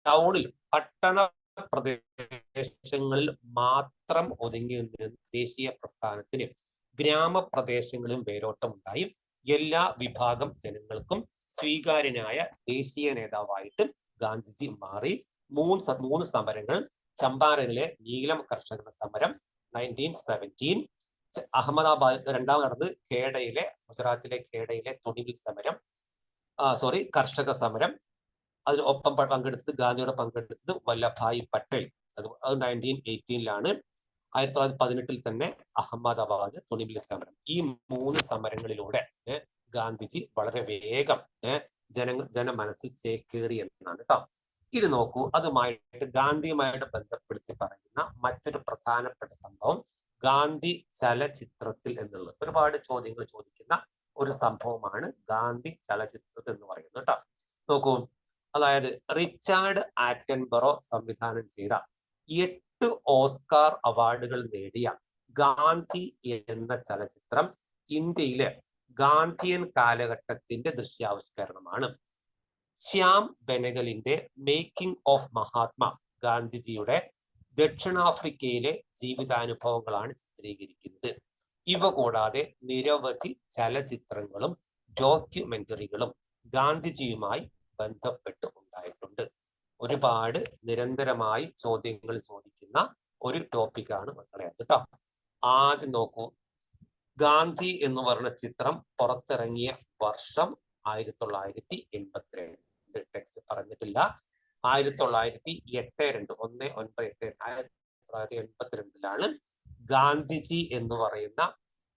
ടൗണിൽ പട്ടണ പ്രദേശങ്ങളിൽ മാത്രം ഒതുങ്ങി നിന്നിരുന്ന ദേശീയ പ്രസ്ഥാനത്തിന് ഗ്രാമപ്രദേശങ്ങളിലും വേരോട്ടം ഉണ്ടായി. എല്ലാ വിഭാഗം ജനങ്ങൾക്കും സ്വീകാര്യനായ ദേശീയ നേതാവായിട്ട് ഗാന്ധിജി മാറി. മൂന്ന് സമരങ്ങൾ, ചമ്പാരനിലെ നീലം കർഷക സമരം 1917, അഹമ്മദാബാദ് രണ്ടാമത് നടന്നത് ഗുജറാത്തിലെ ഖേഡയിലെ തുണിമിൽ സമരം, കർഷക സമരം. അതിനൊപ്പം ഗാന്ധിയോടെ പങ്കെടുത്തത് വല്ലഭായ് പട്ടേൽ. അത് 1918 1918 തന്നെ അഹമ്മദാബാദ് തുണിമിൽ സമരം. ഈ 3 സമരങ്ങളിലൂടെ ഗാന്ധിജി വളരെ വേഗം ജനമനസ്സിൽ ചേക്കേറി എന്നാണ് കേട്ടോ. ഇത് നോക്കൂ, ഗാന്ധിയുമായിട്ട് ബന്ധപ്പെടുത്തി പറയുന്ന മറ്റൊരു പ്രധാനപ്പെട്ട സംഭവം ഗാന്ധി ചലച്ചിത്രത്തിൽ എന്നുള്ളത്. ഒരുപാട് ചോദ്യങ്ങൾ ചോദിക്കുന്ന ഒരു സംഭവമാണ് ഗാന്ധി ചലച്ചിത്രത്തിൽ എന്ന് പറയുന്നത് കേട്ടോ. നോക്കൂ, അതായത് റിച്ചാർഡ് ആറ്റൻബറോ സംവിധാനം ചെയ്ത 8 ഓസ്കാർ അവാർഡുകൾ നേടിയ ഗാന്ധി എന്ന ചലച്ചിത്രം ഇന്ത്യയിലെ ഗാന്ധിയൻ കാലഘട്ടത്തിന്റെ ദൃശ്യാവിഷ്കരണമാണ്. ശ്യാം ബെനഗലിന്റെ മേക്കിംഗ് ഓഫ് മഹാത്മാ ഗാന്ധിജിയുടെ ദക്ഷിണാഫ്രിക്കയിലെ ജീവിതാനുഭവങ്ങളാണ് ചിത്രീകരിക്കുന്നത്. ഇവ കൂടാതെ നിരവധി ചലച്ചിത്രങ്ങളും ഡോക്യുമെന്ററികളും ഗാന്ധിജിയുമായി ബന്ധപ്പെട്ട് ഉണ്ടായിട്ടുണ്ട്. ഒരുപാട് നിരന്തരമായി ചോദ്യങ്ങൾ ചോദിക്കുന്ന ഒരു ടോപ്പിക്കാണ് മക്കളെ അത് കേട്ടോ. ആദ്യം നോക്കൂ, ഗാന്ധി എന്ന് പറയുന്ന ചിത്രം പുറത്തിറങ്ങിയ വർഷം 1982. ടെക്സ്റ്റ് പറഞ്ഞിട്ടില്ല. 1982 ഗാന്ധിജി എന്ന് പറയുന്ന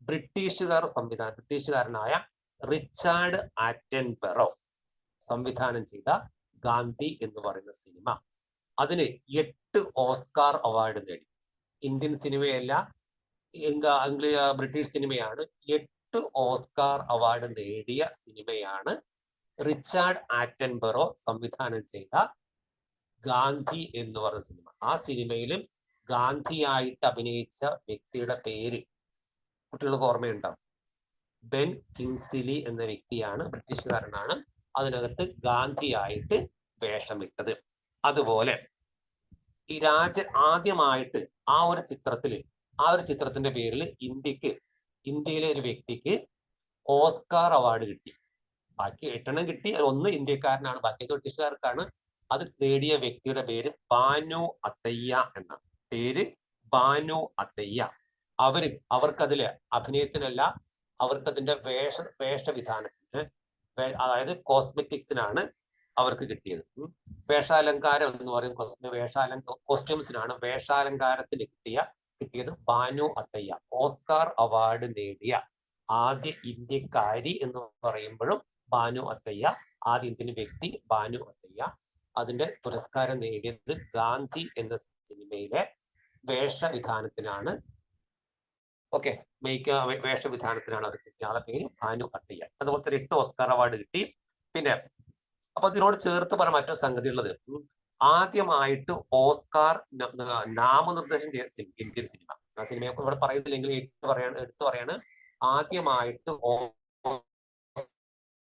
ബ്രിട്ടീഷുകാരനായ റിച്ചാർഡ് ആറ്റൻബറോ സംവിധാനം ചെയ്ത ഗാന്ധി എന്ന് പറയുന്ന സിനിമ, അതിന് 8 ഓസ്കാർ അവാർഡ് നേടി. ഇന്ത്യൻ സിനിമയല്ല, ബ്രിട്ടീഷ് സിനിമയാണ്. 8 ഓസ്കാർ അവാർഡ് നേടിയ സിനിമയാണ് റിച്ചാർഡ് ആറ്റൻബറോ സംവിധാനം ചെയ്ത ഗാന്ധി എന്ന് പറഞ്ഞ സിനിമ. ആ സിനിമയിലും ഗാന്ധിയായിട്ട് അഭിനയിച്ച വ്യക്തിയുടെ പേര് കുട്ടികൾക്ക് ഓർമ്മയുണ്ടാവും. ബെൻ കിങ്സ്ലി എന്ന വ്യക്തിയാണ്, ബ്രിട്ടീഷുകാരനാണ്. അതിനകത്ത് ഗാന്ധിയായിട്ട് വേഷമിട്ടത്. അതുപോലെ ഈ ആദ്യമായിട്ട് ആ ഒരു ചിത്രത്തിന്റെ പേരിൽ ഇന്ത്യയിലെ ഒരു വ്യക്തിക്ക് ഓസ്കാർ അവാർഡ് കിട്ടി. ബാക്കി 8 കിട്ടി. ഒന്ന് ഇന്ത്യക്കാരനാണ്, ബാക്കിയൊക്കെ ബ്രിട്ടീഷുകാർക്കാണ്. അത് നേടിയ വ്യക്തിയുടെ പേര് ബാനു അത്തയ്യ എന്നാണ്. പേര് ബാനു അത്തയ്യ. അവർക്കതില് അഭിനയത്തിനല്ല, അവർക്കതിന്റെ വേഷവിധാനത്തിന്, അതായത് കോസ്മെറ്റിക്സിനാണ് അവർക്ക് കിട്ടിയത്. വേഷാലങ്കാരം എന്ന് പറയും, കോസ്റ്റ്യൂംസിനാണ്. വേഷാലങ്കാരത്തിന് കിട്ടിയത് ബാനു അത്തയ്യ. ഓസ്കാർ അവാർഡ് നേടിയ ആദ്യ ഇന്ത്യക്കാരി എന്ന് പറയുമ്പോഴും ബാനു അത്തയ്യ, ആദ്യ ഇന്ത്യൻ വ്യക്തി ബാനു അത്തയ്യ. അതിന്റെ പുരസ്കാരം നേടിയത് ഗാന്ധി എന്ന സിനിമയിലെ വേഷവിധാനത്തിനാണ്. ഓക്കെ, വേഷവിധാനത്തിനാണ് അവർ കിട്ടിയ ആളെ പേര് ബാനു അത്തയ്യ. അതുപോലെ തന്നെ 8 ഓസ്കാർ അവാർഡ് കിട്ടി. പിന്നെ അപ്പൊ ഇതിനോട് ചേർത്ത് പറയാൻ മറ്റൊരു സംഗതി ഉള്ളത്, ആദ്യമായിട്ട് ഓസ്കാർ നാമനിർദ്ദേശം ചെയ്ത ഇന്ത്യൻ സിനിമ. ആ സിനിമയെ ഇവിടെ പറയുന്നില്ലെങ്കിൽ എടുത്തു പറയാണ്, ആദ്യമായിട്ട്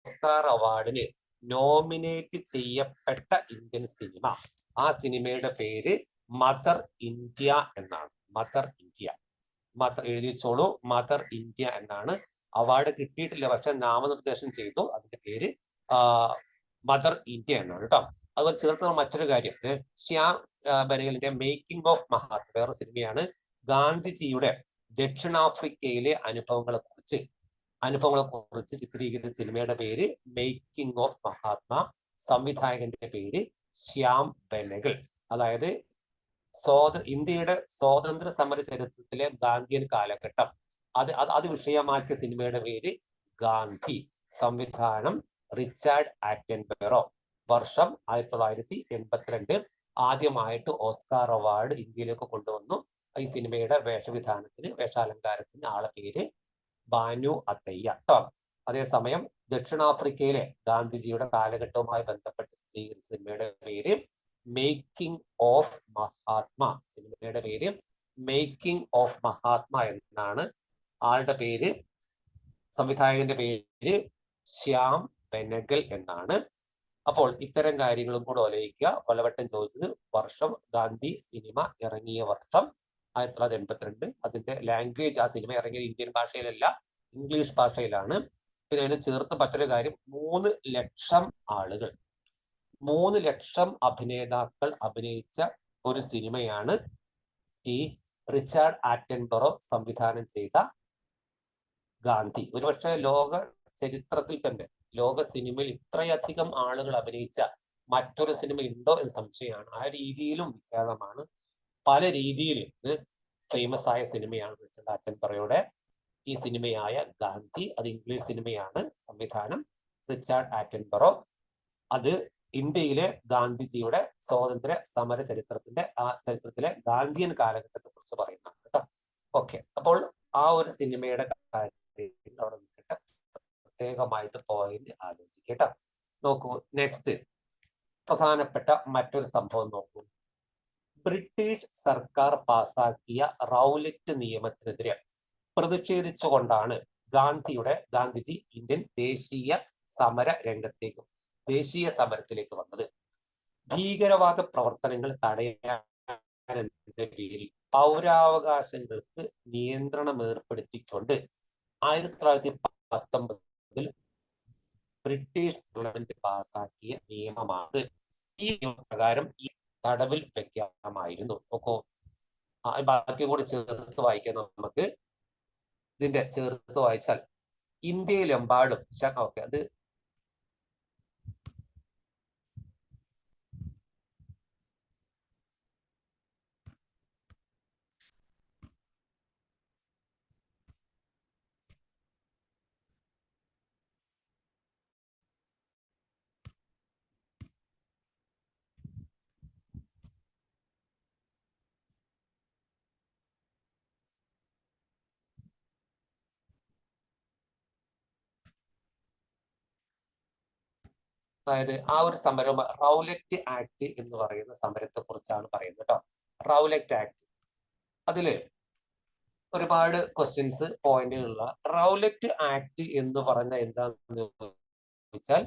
ഓസ്കാർ അവാർഡിന് നോമിനേറ്റ് ചെയ്യപ്പെട്ട ഇന്ത്യൻ സിനിമ. ആ സിനിമയുടെ പേര് മദർ ഇന്ത്യ എന്നാണ്. മദർ എഴുതിച്ചോളൂ, മദർ ഇന്ത്യ എന്നാണ്. അവാർഡ് കിട്ടിയിട്ടില്ല, പക്ഷെ നാമനിർദ്ദേശം ചെയ്തു. അതിന്റെ പേര് മദർ ഇന്ത്യ എന്നാണ് കേട്ടോ. അതുപോലെ ചേർത്ത് മറ്റൊരു കാര്യം, ശ്യാം ബനഗലിന്റെ മേക്കിംഗ് ഓഫ് മഹാത്മ വേറെ സിനിമയാണ്. ഗാന്ധിജിയുടെ ദക്ഷിണാഫ്രിക്കയിലെ അനുഭവങ്ങളെ കുറിച്ച് ചിത്രീകരിച്ച സിനിമയുടെ പേര് മേക്കിംഗ് ഓഫ് മഹാത്മ. സംവിധായകന്റെ പേര് ശ്യാം ബനഗൽ. അതായത് ഇന്ത്യയുടെ സ്വാതന്ത്ര്യ സമര ചരിത്രത്തിലെ ഗാന്ധിയൻ കാലഘട്ടം അത് വിഷയമാക്കിയ സിനിമയുടെ പേര് ഗാന്ധി. സംവിധാനം റിച്ചാർഡ് ആറ്റൻബറോ. വർഷം 1982. ആദ്യമായിട്ട് ഓസ്കാർ അവാർഡ് ഇന്ത്യയിലേക്ക് കൊണ്ടുവന്നു. ഈ സിനിമയുടെ വേഷാലങ്കാരത്തിന് ആളെ പേര് ബാനു അത്തയ്യ കേട്ടോ. അതേസമയം ദക്ഷിണാഫ്രിക്കയിലെ ഗാന്ധിജിയുടെ കാലഘട്ടവുമായി ബന്ധപ്പെട്ട് ചിത്രീകരിച്ച സിനിമയുടെ പേര് മേക്കിംഗ് ഓഫ് മഹാത്മ. സിനിമയുടെ പേര് മേക്കിംഗ് ഓഫ് മഹാത്മ എന്നാണ്. ആളുടെ പേര്, സംവിധായകന്റെ പേര് ശ്യാം ബനഗൽ എന്നാണ്. അപ്പോൾ ഇത്തരം കാര്യങ്ങളും കൂടെ ഓലയിക്കുക. പലവട്ടം ചോദിച്ചത് വർഷം, ഗാന്ധി സിനിമ ഇറങ്ങിയ വർഷം 1982. അതിന്റെ ലാംഗ്വേജ്, ആ സിനിമ ഇറങ്ങിയത് ഇന്ത്യൻ ഭാഷയിലല്ല, ഇംഗ്ലീഷ് ഭാഷയിലാണ്. പിന്നെ അതിന് ചേർത്ത് മറ്റൊരു കാര്യം, 3 ലക്ഷം ആളുകൾ, 3 ലക്ഷം അഭിനേതാക്കൾ അഭിനയിച്ച ഒരു സിനിമയാണ് ഈ റിച്ചാർഡ് ആറ്റൻബറോ സംവിധാനം ചെയ്ത ഗാന്ധി. ഒരുപക്ഷെ ലോക ചരിത്രത്തിൽ തന്നെ, ലോക സിനിമയിൽ ഇത്രയധികം ആളുകൾ അഭിനയിച്ച മറ്റൊരു സിനിമ ഉണ്ടോ എന്ന് സംശയമാണ്. ആ രീതിയിലും വിഖ്യാതമാണ്. പല രീതിയിലും ഫേമസ് ആയ സിനിമയാണ് റിച്ചാർഡ് ആറ്റൻബറോയുടെ ഈ സിനിമയായ ഗാന്ധി. അത് ഇംഗ്ലീഷ് സിനിമയാണ്. സംവിധാനം റിച്ചാർഡ് ആറ്റൻബറോ. അത് ഇന്ത്യയിലെ ഗാന്ധിജിയുടെ സ്വാതന്ത്ര്യ സമര ചരിത്രത്തിലെ ഗാന്ധിയൻ കാലഘട്ടത്തെ കുറിച്ച് പറയുന്നതാണ് കേട്ടോ. ഓക്കെ, അപ്പോൾ ആ ഒരു സിനിമയുടെ കാര്യം അവിടെ നിൽക്കട്ടെ, പ്രത്യേകമായിട്ട് പോയിന്റ് ആലോചിക്കട്ടോ. നോക്കൂ, നെക്സ്റ്റ് പ്രധാനപ്പെട്ട മറ്റൊരു സംഭവം നോക്കൂ. ബ്രിട്ടീഷ് സർക്കാർ പാസാക്കിയ റൗലറ്റ് നിയമത്തിനെതിരെ പ്രതിഷേധിച്ചുകൊണ്ടാണ് ഗാന്ധിജി ഇന്ത്യൻ ദേശീയ സമരത്തിലേക്ക് വന്നത്. ഭീകരവാദ പ്രവർത്തനങ്ങൾ തടയാനെന്ന പേരിൽ പൗരാവകാശങ്ങൾക്ക് നിയന്ത്രണം ഏർപ്പെടുത്തിക്കൊണ്ട് 1919 ബ്രിട്ടീഷ് പാർലമെന്റ് പാസാക്കിയ നിയമമാണ്. ഈ നിയമപ്രകാരം ഈ തടവിൽ വെക്കാമായിരുന്നു. നോക്കൂ, ബാക്കി കൂടി ചേർത്ത് വായിക്കാം. നമുക്ക് ഇതിന്റെ ചേർത്ത് വായിച്ചാൽ ഇന്ത്യയിലെമ്പാടും ഓക്കെ, അത് അതായത് ആ ഒരു സമരം റൗലറ്റ് ആക്ട് എന്ന് പറയുന്ന സമരത്തെ കുറിച്ചാണ് പറയുന്നത് കേട്ടോ. റൗലറ്റ് ആക്ട്, അതില് ഒരുപാട് ക്വസ്റ്റ്യൻസ് പോയിന്റുകളുള്ള റൗലറ്റ് ആക്ട് എന്ന് പറഞ്ഞ എന്താണെന്ന് വെച്ചാൽ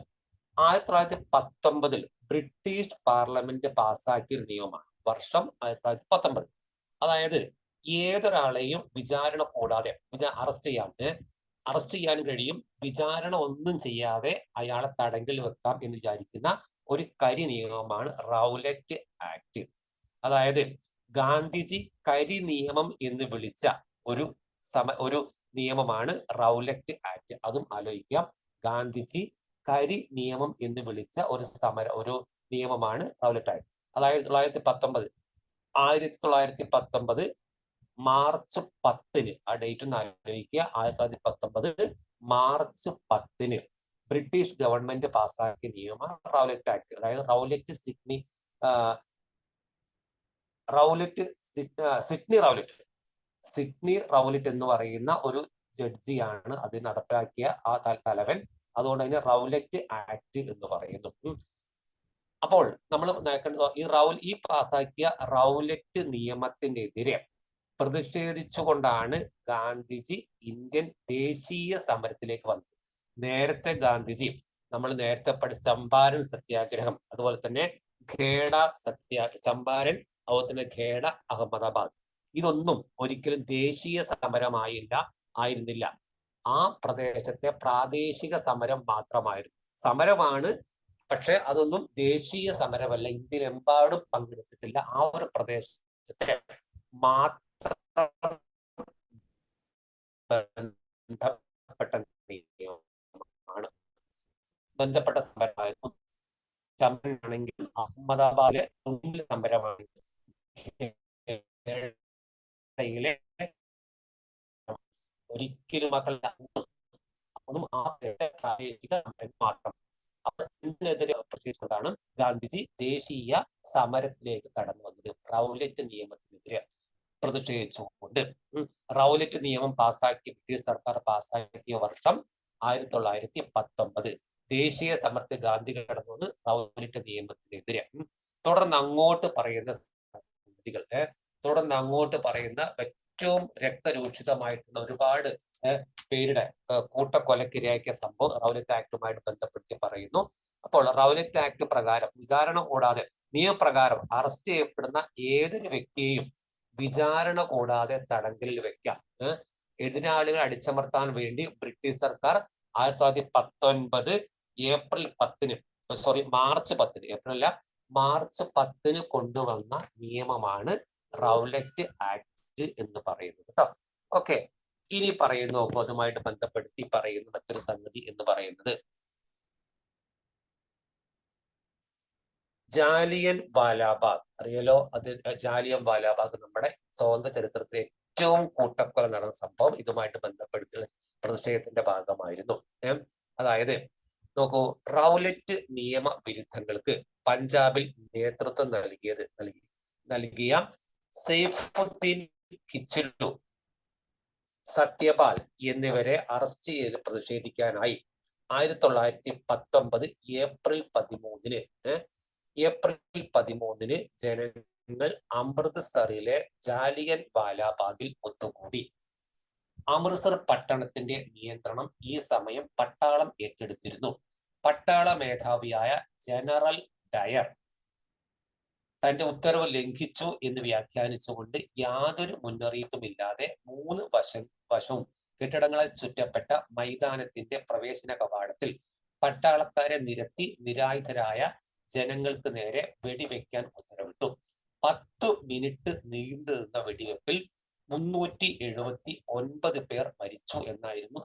1919 ബ്രിട്ടീഷ് പാർലമെന്റ് പാസ്സാക്കിയ ഒരു നിയമമാണ്. വർഷം 1919. അതായത് ഏതൊരാളെയും വിചാരണ കൂടാതെ അറസ്റ്റ് ചെയ്യാൻ കഴിയും, വിചാരണ ഒന്നും ചെയ്യാതെ അയാളെ തടങ്കിൽ വെക്കാം എന്ന് വിചാരിക്കുന്ന ഒരു കരി നിയമമാണ് റൗലറ്റ് ആക്ട്. അതായത് ഗാന്ധിജി കരി നിയമം എന്ന് വിളിച്ച ഒരു നിയമമാണ് റൗലറ്റ് ആക്ട്. അതും ആലോചിക്കാം. ഗാന്ധിജി കരി നിയമം എന്ന് വിളിച്ച ഒരു നിയമമാണ് റൗലറ്റ് ആക്ട്. അതായത് 1919 മാർച്ച് 10 ആ ഡേറ്റ് ഒന്ന് ആലോചിക്കുക. 1919 മാർച്ച് 10 ബ്രിട്ടീഷ് ഗവൺമെന്റ് പാസ്സാക്കിയ നിയമം റൗലറ്റ് ആക്ട്. അതായത് സിഡ്നി റൗലറ്റ് എന്ന് പറയുന്ന ഒരു ജഡ്ജിയാണ് അത് നടപ്പിലാക്കിയ ആ തലവൻ. അതുകൊണ്ട് തന്നെ റൗലറ്റ് ആക്ട് എന്ന് പറയുന്നു. അപ്പോൾ നമ്മൾ ഈ പാസാക്കിയ റൗലറ്റ് നിയമത്തിനെതിരെ പ്രതിഷേധിച്ചുകൊണ്ടാണ് ഗാന്ധിജി ഇന്ത്യൻ ദേശീയ സമരത്തിലേക്ക് വന്നത്. നേരത്തെ ഗാന്ധിജി നമ്മൾ നേരത്തെ പഠിച്ച ചമ്പാരൻ സത്യാഗ്രഹം, അതുപോലെ തന്നെ ചമ്പാരൻ, അതുപോലെ തന്നെ ഖേഡ, അഹമ്മദാബാദ്, ഇതൊന്നും ഒരിക്കലും ദേശീയ ആയിരുന്നില്ല. ആ പ്രദേശത്തെ പ്രാദേശിക സമരം മാത്രമായിരുന്നു. സമരമാണ്, പക്ഷെ അതൊന്നും ദേശീയ സമരമല്ല. ഇന്ത്യയിലെമ്പാടും പങ്കെടുത്തിട്ടില്ല. ആ ഒരു പ്രദേശത്തെ മാത്രം ബന്ധപ്പെട്ട സമരമായിരുന്നു. ചമ്പനാണെങ്കിൽ അഹമ്മദാബാദിലെ സമരമാണെങ്കിൽ ഒരിക്കലും ഒന്നും ആ പ്രാദേശിക സമരം മാത്രം. അപ്പൊ ഇതിനെതിരെ പ്രതിഷേധിച്ചുകൊണ്ടാണ് ഗാന്ധിജി ദേശീയ സമരത്തിലേക്ക് കടന്നു വന്നത്. റൗലറ്റ് നിയമത്തിനെതിരെ പ്രതിഷേധിച്ചുകൊണ്ട് റൗലറ്റ് നിയമം ബ്രിട്ടീഷ് സർക്കാർ പാസ്സാക്കിയ വർഷം 1919. ദേശീയ സമരത്തിൽ ഗാന്ധി കടന്നു വന്ന് റൗലറ്റ് നിയമത്തിനെതിരെ. തുടർന്ന് അങ്ങോട്ട് പറയുന്ന ഏറ്റവും രക്തരൂക്ഷിതമായിട്ടുള്ള ഒരുപാട് പേരുടെ കൂട്ടക്കൊലക്കിരയാക്കിയ സംഭവം റൗലറ്റ് ആക്ടുമായിട്ട് ബന്ധപ്പെടുത്തി പറയുന്നു. അപ്പോൾ റൗലറ്റ് ആക്ട് പ്രകാരം വിചാരണ കൂടാതെ നിയമപ്രകാരം അറസ്റ്റ് ചെയ്യപ്പെടുന്ന ഏതൊരു വ്യക്തിയെയും വിചാരണ കൂടാതെ തടങ്കലിൽ വെക്കാം. എതിരാളികളെ അടിച്ചമർത്താൻ വേണ്ടി ബ്രിട്ടീഷ് സർക്കാർ 1919 മാർച്ച് 10 കൊണ്ടുവന്ന നിയമമാണ് റൗലറ്റ് ആക്ട് എന്ന് പറയുന്നത് കേട്ടോ. ഓക്കെ, ഇനി പറയുന്നു അതുമായിട്ട് ബന്ധപ്പെടുത്തി പറയുന്ന മറ്റൊരു സംഗതി എന്ന് പറയുന്നത് ജാലിയൻ വാലാബാഗ്. അറിയാലോ, ജാലിയൻ വാലാബാഗ് നമ്മുടെ സ്വതന്ത്ര ചരിത്രത്തിലെ ഏറ്റവും കൂട്ടക്കൊല നടന്ന സംഭവം. ഇതുമായിട്ട് ബന്ധപ്പെടുത്തിയുള്ള പ്രതിഷേധത്തിന്റെ ഭാഗമായിരുന്നു. അതായത് നോക്കൂ, റൗലറ്റ് നിയമ വിരുദ്ധങ്ങൾക്ക് പഞ്ചാബിൽ നേതൃത്വം നൽകിയ സെയ്ഫുദ്ദീൻ കിച്ചിലു, സത്യപാൽ എന്നിവരെ അറസ്റ്റ് ചെയ്ത് പ്രതിഷേധിക്കാനായി 1919 ഏപ്രിൽ 13 ജനങ്ങൾ അമൃത്സറിലെ ജാലിയൻ വാലാബാഗിൽ ഒത്തുകൂടി. അമൃത്സർ പട്ടണത്തിന്റെ നിയന്ത്രണം ഈ സമയം പട്ടാളം ഏറ്റെടുത്തിരുന്നു. പട്ടാള മേധാവിയായ ജനറൽ ഡയർ തന്റെ ഉത്തരവ് ലംഘിച്ചു എന്ന് വ്യാഖ്യാനിച്ചുകൊണ്ട് യാതൊരു മുന്നറിയിപ്പുമില്ലാതെ 3 വശവും കെട്ടിടങ്ങളാൽ ചുറ്റപ്പെട്ട മൈതാനത്തിന്റെ പ്രവേശന കവാടത്തിൽ പട്ടാളക്കാരെ നിരത്തി നിരായുധരായ ജനങ്ങൾക്ക് നേരെ വെടിവെക്കാൻ ഉത്തരവിട്ടു. 10 മിനിറ്റ് നീണ്ടു നിന്ന വെടിവെപ്പിൽ 379 പേർ മരിച്ചു എന്നായിരുന്നു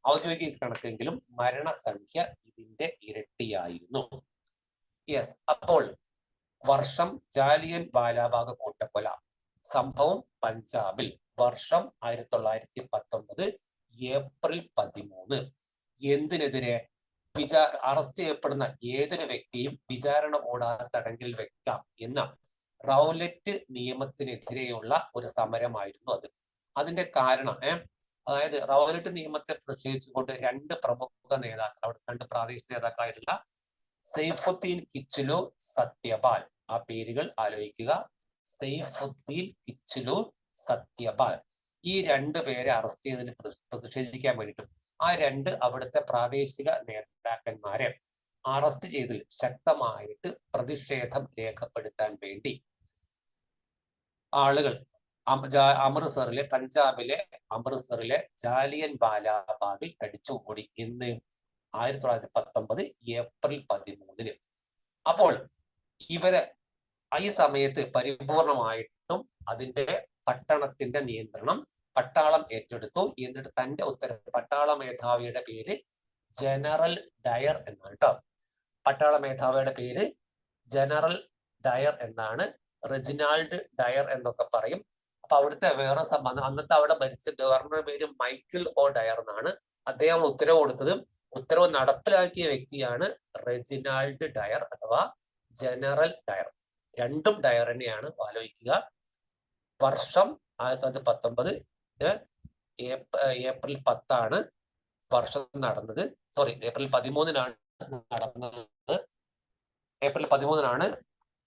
ഔദ്യോഗിക കണക്കെങ്കിലും മരണസംഖ്യ ഇതിന്റെ ഇരട്ടിയായിരുന്നു. യെസ്, അപ്പോൾ വർഷം ജാലിയൻ വാലാബാഗ് കൂട്ടക്കൊല സംഭവം പഞ്ചാബിൽ, വർഷം 1919 ഏപ്രിൽ 13. എന്തിനെതിരെ? അറസ്റ്റ് ചെയ്യപ്പെടുന്ന ഏതൊരു വ്യക്തിയും വിചാരണ കൂടാതെ തടങ്കലിൽ വെക്കാം എന്ന റൗലറ്റ് നിയമത്തിനെതിരെയുള്ള ഒരു സമരമായിരുന്നു അത്. അതിന്റെ കാരണം അതായത് റൗലറ്റ് നിയമത്തെ പ്രതിഷേധിച്ചുകൊണ്ട് രണ്ട് പ്രമുഖ നേതാക്കൾ, അവിടുത്തെ രണ്ട് പ്രാദേശിക നേതാക്കളായിട്ടുള്ള സൈഫുദ്ദീൻ കിച്ലു, സത്യപാൽ, ആ പേരുകൾ ആലോചിക്കുക. സൈഫുദ്ദീൻ കിച്ലു, സത്യപാൽ, ഈ രണ്ട് പേരെ അറസ്റ്റ് ചെയ്തതിന് പ്രതിഷേധിക്കാൻ വേണ്ടിയിട്ടും ആ രണ്ട് അവിടുത്തെ പ്രാദേശിക നേതാക്കന്മാരെ അറസ്റ്റ് ചെയ്തതിൽ ശക്തമായിട്ട് പ്രതിഷേധം രേഖപ്പെടുത്താൻ വേണ്ടി ആളുകൾ അമൃത്സറിലെ, പഞ്ചാബിലെ അമൃത്സറിലെ ജാലിയൻ വാലാബാഗിൽ തടിച്ചുകൂടി ഇന്ന് 1919 ഏപ്രിൽ 13. അപ്പോൾ ഇവര് ഈ സമയത്ത് പരിപൂർണമായിട്ടും അതിന്റെ പട്ടണത്തിന്റെ നിയന്ത്രണം പട്ടാളം ഏറ്റെടുത്തു. എന്നിട്ട് തന്റെ ഉത്തരവ്, പട്ടാള മേധാവിയുടെ പേര് ജനറൽ ഡയർ എന്നാണ് കേട്ടോ. പട്ടാള മേധാവിയുടെ പേര് ജനറൽ ഡയർ എന്നാണ്. റെജിനാൾഡ് ഡയർ എന്നൊക്കെ പറയും. അപ്പൊ അവിടുത്തെ വേറെ സംബന്ധം, അന്നത്തെ അവിടെ ഭരിച്ച ഗവർണറുടെ പേര് മൈക്കിൾ ഒ ഡയർ എന്നാണ്. അദ്ദേഹം ഉത്തരവ് കൊടുത്തത്, ഉത്തരവ് നടപ്പിലാക്കിയ വ്യക്തിയാണ് റെജിനാൾഡ് ഡയർ അഥവാ ജനറൽ ഡയർ. രണ്ടും ഡയർ തന്നെയാണ്, ആലോചിക്കുക. വർഷം 1919 ഏപ്രിൽ 10 വർഷം നടന്നത്. സോറി, ഏപ്രിൽ 13 നടന്നത്. April 13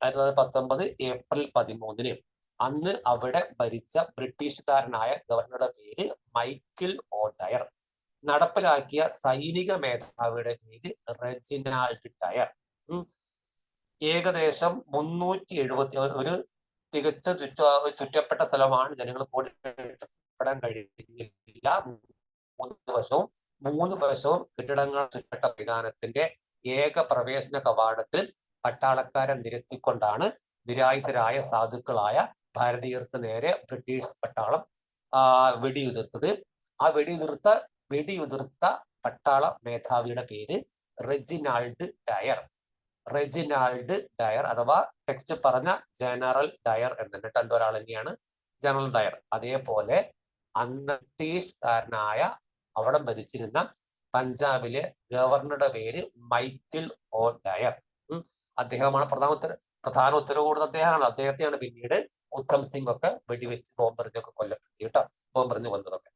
1919 April 13. അന്ന് അവിടെ ഭരിച്ച ബ്രിട്ടീഷുകാരനായ ഗവർണറുടെ പേര് മൈക്കിൾ ഒ ഡയർ. നടപ്പിലാക്കിയ സൈനിക മേധാവിയുടെ പേര് റെജിനാൾഡ് ഡയർ. ഏകദേശം 370, ഒരു തികച്ച ചുറ്റപ്പെട്ട സ്ഥലമാണ്, ജനങ്ങൾ കൂടിപ്പെടാൻ കഴിയുന്നില്ല. 3 വശവും കെട്ടിടങ്ങൾ ചുറ്റപ്പെട്ട മൈതാനത്തിന്റെ ഏക പ്രവേശന കവാടത്തിൽ പട്ടാളക്കാരെ നിരത്തിക്കൊണ്ടാണ് നിരായുധരായ സാധുക്കളായ ഭാരതീയർക്ക് നേരെ ബ്രിട്ടീഷ് പട്ടാളം വെടിയുതിർത്തത്. ആ വെടിയുതിർത്ത പട്ടാള മേധാവിയുടെ പേര് റെജിനാൾഡ് ഡയർ. റെജിനാൾഡ് ഡയർ അഥവാ ടെക്സ്റ്റ് പറഞ്ഞ ജനറൽ ഡയർ എന്നെ രണ്ടൊരാൾ തന്നെയാണ് ജനറൽ ഡയർ. അതേപോലെ അന്ന് ബ്രിട്ടീഷുകാരനായ അവിടെ ഭരിച്ചിരുന്ന പഞ്ചാബിലെ ഗവർണറുടെ പേര് മൈക്കിൾ ഒ ഡയർ. അദ്ദേഹമാണ് പ്രധാന ഉത്തരവ് കൊടുത്ത അദ്ദേഹമാണ്. അദ്ദേഹത്തെയാണ് പിന്നീട് ഉദ്ധം സിംഗ് ഒക്കെ വെടിവെച്ച് ബോംബെറിഞ്ഞൊക്കെ കൊല്ലപ്പെടുത്തി കേട്ടോ, ബോംബെറിഞ്ഞ് കൊന്നതൊക്കെ.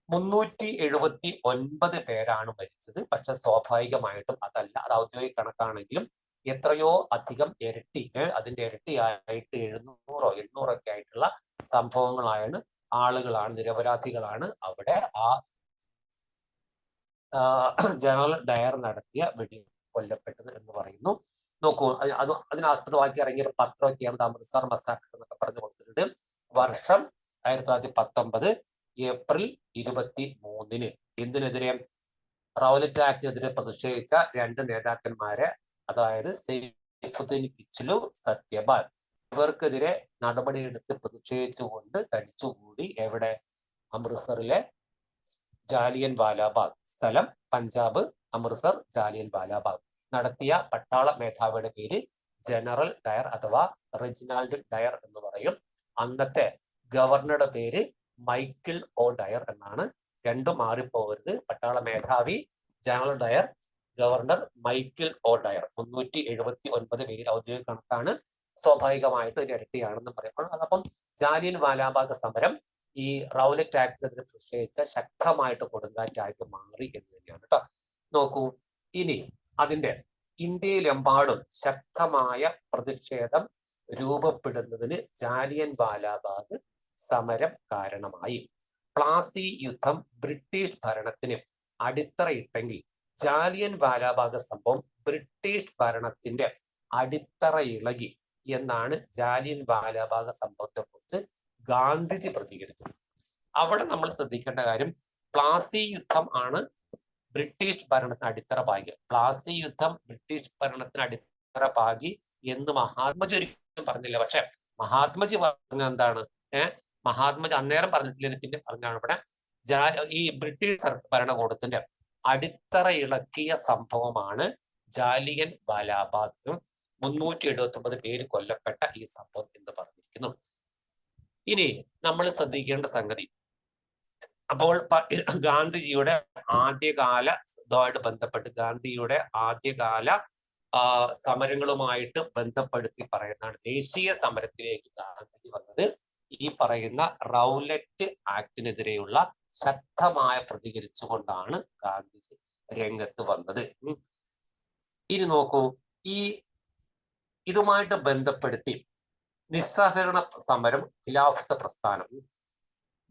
379 പേരാണ് മരിച്ചത്. പക്ഷെ സ്വാഭാവികമായിട്ടും അതല്ല, അത് ഔദ്യോഗിക കണക്കാണെങ്കിലും എത്രയോ അധികം ഇരട്ടി, അതിന്റെ ഇരട്ടിയായിട്ട് 700 800 ഒക്കെ ആയിട്ടുള്ള സംഭവങ്ങളാണ്, ആളുകളാണ്, നിരപരാധികളാണ് അവിടെ ആ ജനറൽ ഡയർ നടത്തിയ വെടി കൊല്ലപ്പെട്ടത് എന്ന് പറയുന്നു. നോക്കൂ, അതിനാസ്പദമാക്കി ഇറങ്ങിയ ഒരു പത്രമൊക്കെയാണ് അമൃത്സർ മസാക്കർ എന്നൊക്കെ പറഞ്ഞു കൊടുത്തിട്ടുണ്ട്. വർഷം 1919 ഏപ്രിൽ 23. എന്തിനെതിരെ? റൗലറ്റ് ആക്ടിനെതിരെ പ്രതിഷേധിച്ച രണ്ട് നേതാക്കന്മാരെ, അതായത് സൈഫുദ്ദീൻ കിച്ലു, സത്യപാൽ, ഇവർക്കെതിരെ നടപടിയെടുത്ത് പ്രതിഷേധിച്ചുകൊണ്ട് തടിച്ചുകൂടി എവിടെ? അമൃത്സറിലെ ജാലിയൻ വാലാബാഗ്, സ്ഥലം പഞ്ചാബ്, അമൃത്സർ, ജാലിയൻ വാലാബാഗ്. നടത്തിയ പട്ടാള മേധാവിയുടെ പേര് ജനറൽ ഡയർ അഥവാ റെജിനാൾഡ് ഡയർ എന്ന് പറയും. അന്നത്തെ ഗവർണറുടെ പേര് മൈക്കിൾ ഒ ഡയർ എന്നാണ്. രണ്ടും മാറിപ്പോകരുത്. പട്ടാള മേധാവി general Dyer, governor Michael O'Dwyer. 379 പേര് ഔദ്യോഗിക കണക്കാണ്. സ്വാഭാവികമായിട്ട് ഒരു ഇരട്ടിയാണെന്ന് പറയപ്പെടും. അതപ്പം ജാലിയൻ വാലാബാഗ് സമരം ഈ റൗലറ്റ് ആക്ടിനെതിരെ പ്രതിഷേധിച്ച ശക്തമായിട്ട് കൊടുങ്കാറ്റായിട്ട് മാറി എന്ന് തന്നെയാണ് കേട്ടോ. നോക്കൂ, ഇനി അതിന്റെ ഇന്ത്യയിലെമ്പാടും ശക്തമായ പ്രതിഷേധം രൂപപ്പെടുന്നതിന് ജാലിയൻ വാലാബാഗ് സമരം കാരണമായി. പ്ലാസി യുദ്ധം ബ്രിട്ടീഷ് ഭരണത്തിന് അടിത്തറയിട്ടെങ്കിൽ ജാലിയൻ വാലാബാഗ് സംഭവം ബ്രിട്ടീഷ് ഭരണത്തിന്റെ അടിത്തറ ഇളകി എന്നാണ് ജാലിയൻ വാലാബാഗ് സംഭവത്തെ കുറിച്ച് ഗാന്ധിജി പ്രതികരിച്ചത്. അവിടെ നമ്മൾ ശ്രദ്ധിക്കേണ്ട കാര്യം, പ്ലാസി യുദ്ധം ആണ് ബ്രിട്ടീഷ് ഭരണത്തിന് അടിത്തറ പാകി. പ്ലാസി യുദ്ധം ബ്രിട്ടീഷ് ഭരണത്തിന് അടിത്തറ പാകി എന്ന് മഹാത്മജി ഒരിക്കലും പറഞ്ഞില്ല. പക്ഷെ മഹാത്മജി പറഞ്ഞ എന്താണ്? മഹാത്മജി അന്നേരം പറഞ്ഞിട്ടില്ല, പിന്നെ പറഞ്ഞാണ് ഇവിടെ ഈ ബ്രിട്ടീഷ് ഭരണകൂടത്തിന്റെ അടിത്തറ ഇളക്കിയ സംഭവമാണ് ജാലിയൻ വാലാബാഗ്. 379 പേര് കൊല്ലപ്പെട്ട ഈ സംഭവം എന്ന് പറഞ്ഞിരിക്കുന്നു. ഇനി നമ്മൾ ശ്രദ്ധിക്കേണ്ട സംഗതി, അപ്പോൾ ഗാന്ധിജിയുടെ ആദ്യകാല ഇതുമായിട്ട് ബന്ധപ്പെട്ട് ഗാന്ധിജിയുടെ ആദ്യകാല സമരങ്ങളുമായിട്ട് ബന്ധപ്പെടുത്തി പറയുന്നതാണ് ദേശീയ സമരത്തിലേക്ക് ഗാന്ധിജി വന്നത് ഈ പറയുന്ന റൗലറ്റ് ആക്ടിനെതിരെയുള്ള ശക്തമായ പ്രതികരിച്ചുകൊണ്ടാണ് ഗാന്ധിജി രംഗത്ത് വന്നത്. ഇനി നോക്കൂ, ഈ ഇതുമായിട്ട് ബന്ധപ്പെടുത്തി നിസ്സഹകരണ സമരം, ഖിലാഫത്ത് പ്രസ്ഥാനം,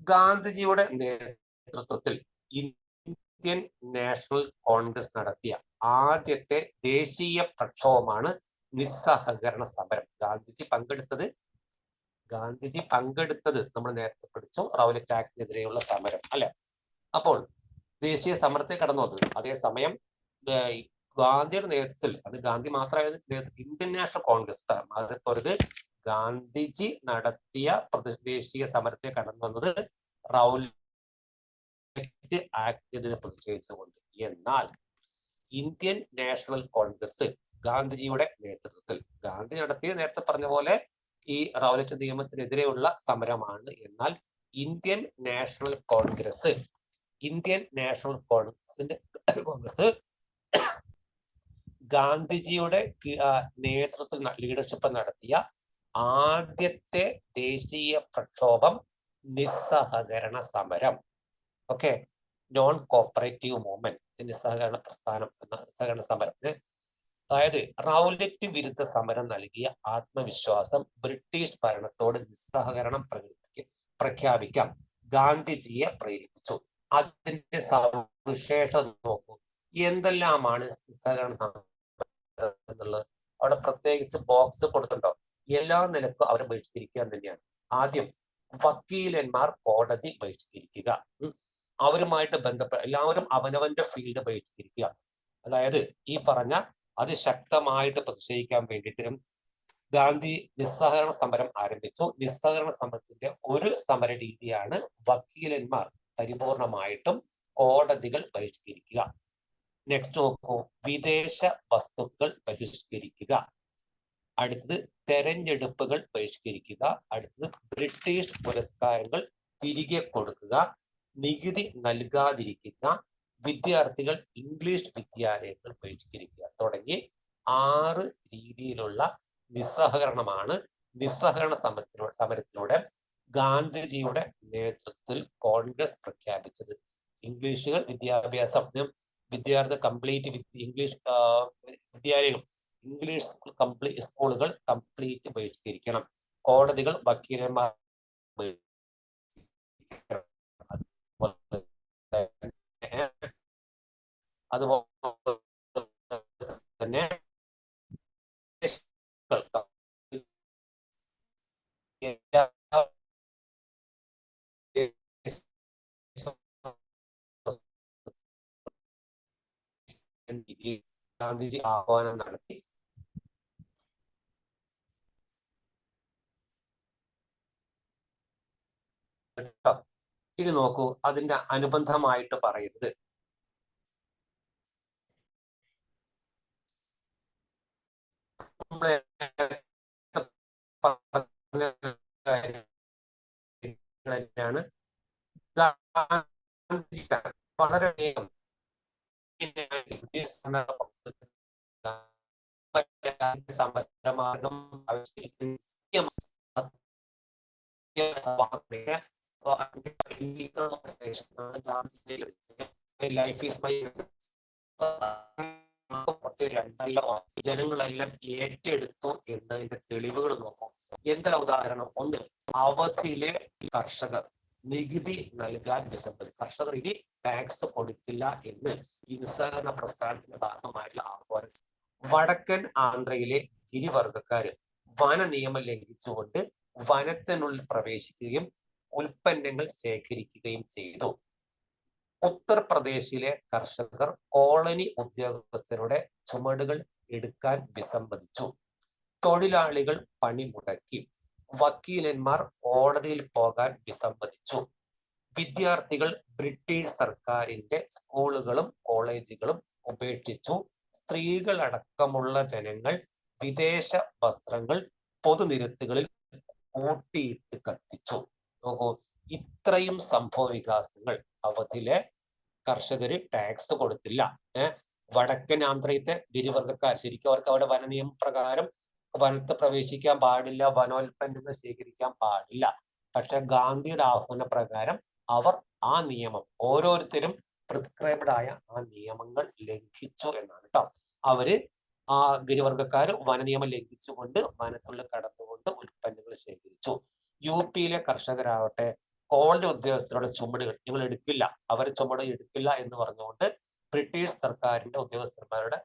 ഗാന്ധിജിയുടെ നേതൃത്വത്തിൽ ഇന്ത്യൻ നാഷണൽ കോൺഗ്രസ് നടത്തിയ ആദ്യത്തെ ദേശീയ പ്രക്ഷോഭമാണ് നിസ്സഹകരണ സമരം. ഗാന്ധിജി പങ്കെടുത്തത് നമ്മൾ നേരത്തെ പഠിച്ചു, റൗലറ്റ് ആക്ടിനെതിരെയുള്ള സമരം അല്ലെ. അപ്പോൾ ദേശീയ സമരത്തെ കടന്നു വന്നത് അതേസമയം ഗാന്ധിയുടെ നേതൃത്വത്തിൽ, അത് ഗാന്ധി മാത്രമായിരുന്നു, ഇന്ത്യൻ നാഷണൽ കോൺഗ്രസ് മാറിപ്പോയത് ഗാന്ധിജി നടത്തിയ ദേശീയ സമരത്തെ കടന്നു വന്നത് റൗലറ്റ് ആക്ടിനെതിരെ പ്രതിഷേധിച്ചുകൊണ്ട്. എന്നാൽ ഇന്ത്യൻ നാഷണൽ കോൺഗ്രസ് ഗാന്ധിജിയുടെ നേതൃത്വത്തിൽ, ഗാന്ധി നടത്തിയ നേരത്തെ പറഞ്ഞ പോലെ ഈ റൗലറ്റ് നിയമത്തിനെതിരെയുള്ള സമരമാണ്. എന്നാൽ ഇന്ത്യൻ നാഷണൽ കോൺഗ്രസ് ഗാന്ധിജിയുടെ നേതൃത്വത്തിൽ ലീഡർഷിപ്പ് നടത്തിയ ആദ്യത്തെ ദേശീയ പ്രക്ഷോഭം നിസ്സഹകരണ സമരം, ഓക്കെ, നോൺ കോപ്പറേറ്റീവ് മൂവ്മെന്റ്, നിസ്സഹകരണ പ്രസ്ഥാനം, നിസ്സഹകരണ സമരം. അതായത് റൗലറ്റ് വിരുദ്ധ സമരം നൽകിയ ആത്മവിശ്വാസം ബ്രിട്ടീഷ് ഭരണത്തോട് നിസ്സഹകരണം പ്രഖ്യാപിക്കാൻ ഗാന്ധിജിയെ പ്രേരിപ്പിച്ചു. അതിന്റെ സവിശേഷത നോക്കൂ, എന്തെല്ലാമാണ് നിസ്സഹകരണ സമരം എന്നുള്ളത്. അവിടെ പ്രത്യേകിച്ച് ബോക്സ് കൊടുത്തിട്ടുണ്ടോ? എല്ലാ നിലക്കും അവരെ ബഹിഷ്കരിക്കാൻ തന്നെയാണ്. ആദ്യം വക്കീലന്മാർ കോടതി ബഹിഷ്കരിക്കുക, അവരുമായിട്ട് ബന്ധപ്പെട്ട എല്ലാവരും അവനവന്റെ ഫീൽഡ് ബഹിഷ്കരിക്കുക. അതായത് ഈ പറഞ്ഞ അതിശക്തമായിട്ട് പ്രതിഷേധിക്കാൻ വേണ്ടിയിട്ട് ഗാന്ധി നിസ്സഹകരണ സമരം ആരംഭിച്ചു. നിസ്സഹകരണ സമരത്തിന്റെ ഒരു സമര രീതിയാണ് വക്കീലന്മാർ പരിപൂർണമായിട്ടും കോടതികൾ ബഹിഷ്കരിക്കുക. നെക്സ്റ്റ് നോക്കൂ, വിദേശ വസ്തുക്കൾ ബഹിഷ്കരിക്കുക. അടുത്തത് തെരഞ്ഞെടുപ്പുകൾ ബഹിഷ്കരിക്കുക. അടുത്തത് ബ്രിട്ടീഷ് പുരസ്കാരങ്ങൾ തിരികെ കൊടുക്കുക. നികുതി നൽകാതിരിക്കുക. വിദ്യാർത്ഥികൾ ഇംഗ്ലീഷ് വിദ്യാലയങ്ങൾ ബഹിഷ്കരിക്കുക. തുടങ്ങി 6 രീതിയിലുള്ള നിസ്സഹകരണമാണ് നിസ്സഹകരണ സമരത്തിലൂടെ ഗാന്ധിജിയുടെ നേതൃത്വത്തിൽ കോൺഗ്രസ് പ്രഖ്യാപിച്ചത്. ഇംഗ്ലീഷുകൾ വിദ്യാർത്ഥി കംപ്ലീറ്റ് ഇംഗ്ലീഷ് വിദ്യാലയങ്ങൾ, ഇംഗ്ലീഷ് സ്കൂളുകൾ കംപ്ലീറ്റ് ബഹിഷ്കരിക്കണം. കോടതികൾ വക്കീലന്മാർ അതുപോലെ തന്നെ ഗാന്ധിജി ആഹ്വാനം നടത്തി. ഇനി നോക്കൂ, അതിന്റെ അനുബന്ധമായിട്ട് പറയുന്നത് ാണ് വളരെ വേഗം സമരമാർഗം ലൈഫ് ഈസ് മൈ ജനങ്ങളെല്ലാം ഏറ്റെടുത്തു എന്നതിന്റെ തെളിവുകൾ നോക്കും. എന്തെല്ലാം ഉദാഹരണം? ഒന്ന്, അവധിയിലെ കർഷകർ നികുതി നൽകാൻ വിസമ്മതിച്ചു. കർഷകർ ഇനി ടാക്സ് കൊടുക്കില്ല എന്ന് ഈ നിസ്സഹകരണ പ്രസ്ഥാനത്തിന്റെ ഭാഗമായിട്ടുള്ള ആഹ്വാനം. വടക്കൻ ആന്ധ്രയിലെ ഗിരിവർഗക്കാര് വന നിയമം ലംഘിച്ചുകൊണ്ട് വനത്തിനുള്ളിൽ പ്രവേശിക്കുകയും ഉൽപ്പന്നങ്ങൾ ശേഖരിക്കുകയും ചെയ്തു. ഉത്തർപ്രദേശിലെ കർഷകർ കോളനി ഉദ്യോഗസ്ഥരുടെ ചുമടുകൾ എടുക്കാൻ വിസമ്മതിച്ചു. തൊഴിലാളികൾ പണിമുടക്കി. വക്കീലന്മാർ കോടതിയിൽ പോകാൻ വിസമ്മതിച്ചു. വിദ്യാർത്ഥികൾ ബ്രിട്ടീഷ് സർക്കാരിന്റെ സ്കൂളുകളും കോളേജുകളും ഉപേക്ഷിച്ചു. സ്ത്രീകൾ അടക്കമുള്ള ജനങ്ങൾ വിദേശ വസ്ത്രങ്ങൾ പൊതുനിരത്തുകളിൽ കൂട്ടിയിട്ട് കത്തിച്ചു. നോക്കൂ, ഇത്രയും സംഭവ വികാസങ്ങൾ. അവധിയിലെ കർഷകര് ടാക്സ് കൊടുത്തില്ല. വടക്കൻ ആന്ധ്രയിലത്തെ ഗിരിവർഗക്കാർ, ശരിക്കും അവർക്ക് അവിടെ വന നിയമപ്രകാരം വനത്ത് പ്രവേശിക്കാൻ പാടില്ല, വനോൽപ്പന്നങ്ങൾ ശേഖരിക്കാൻ പാടില്ല. പക്ഷെ ഗാന്ധിയുടെ ആഹ്വാന പ്രകാരം അവർ ആ നിയമം ഓരോരുത്തരും പ്രിസ്ക്രൈബ്ഡ് ആയ ആ നിയമങ്ങൾ ലംഘിച്ചു എന്നാണ് കേട്ടോ. അവര് ആ ഗിരിവർഗക്കാർ വനനിയമം ലംഘിച്ചുകൊണ്ട് വനത്തുള്ളിൽ കടന്നുകൊണ്ട് ഉൽപ്പന്നങ്ങൾ ശേഖരിച്ചു. യുപിയിലെ കർഷകരാവട്ടെ കോളനി ഉദ്യോഗസ്ഥരുടെ ചുമടുകൾ ഞങ്ങൾ എടുക്കില്ല, അവർ ചുമട് എടുക്കില്ല എന്ന് പറഞ്ഞുകൊണ്ട് ബ്രിട്ടീഷ് സർക്കാരിന്റെ ഉദ്യോഗസ്ഥന്മാരുടെ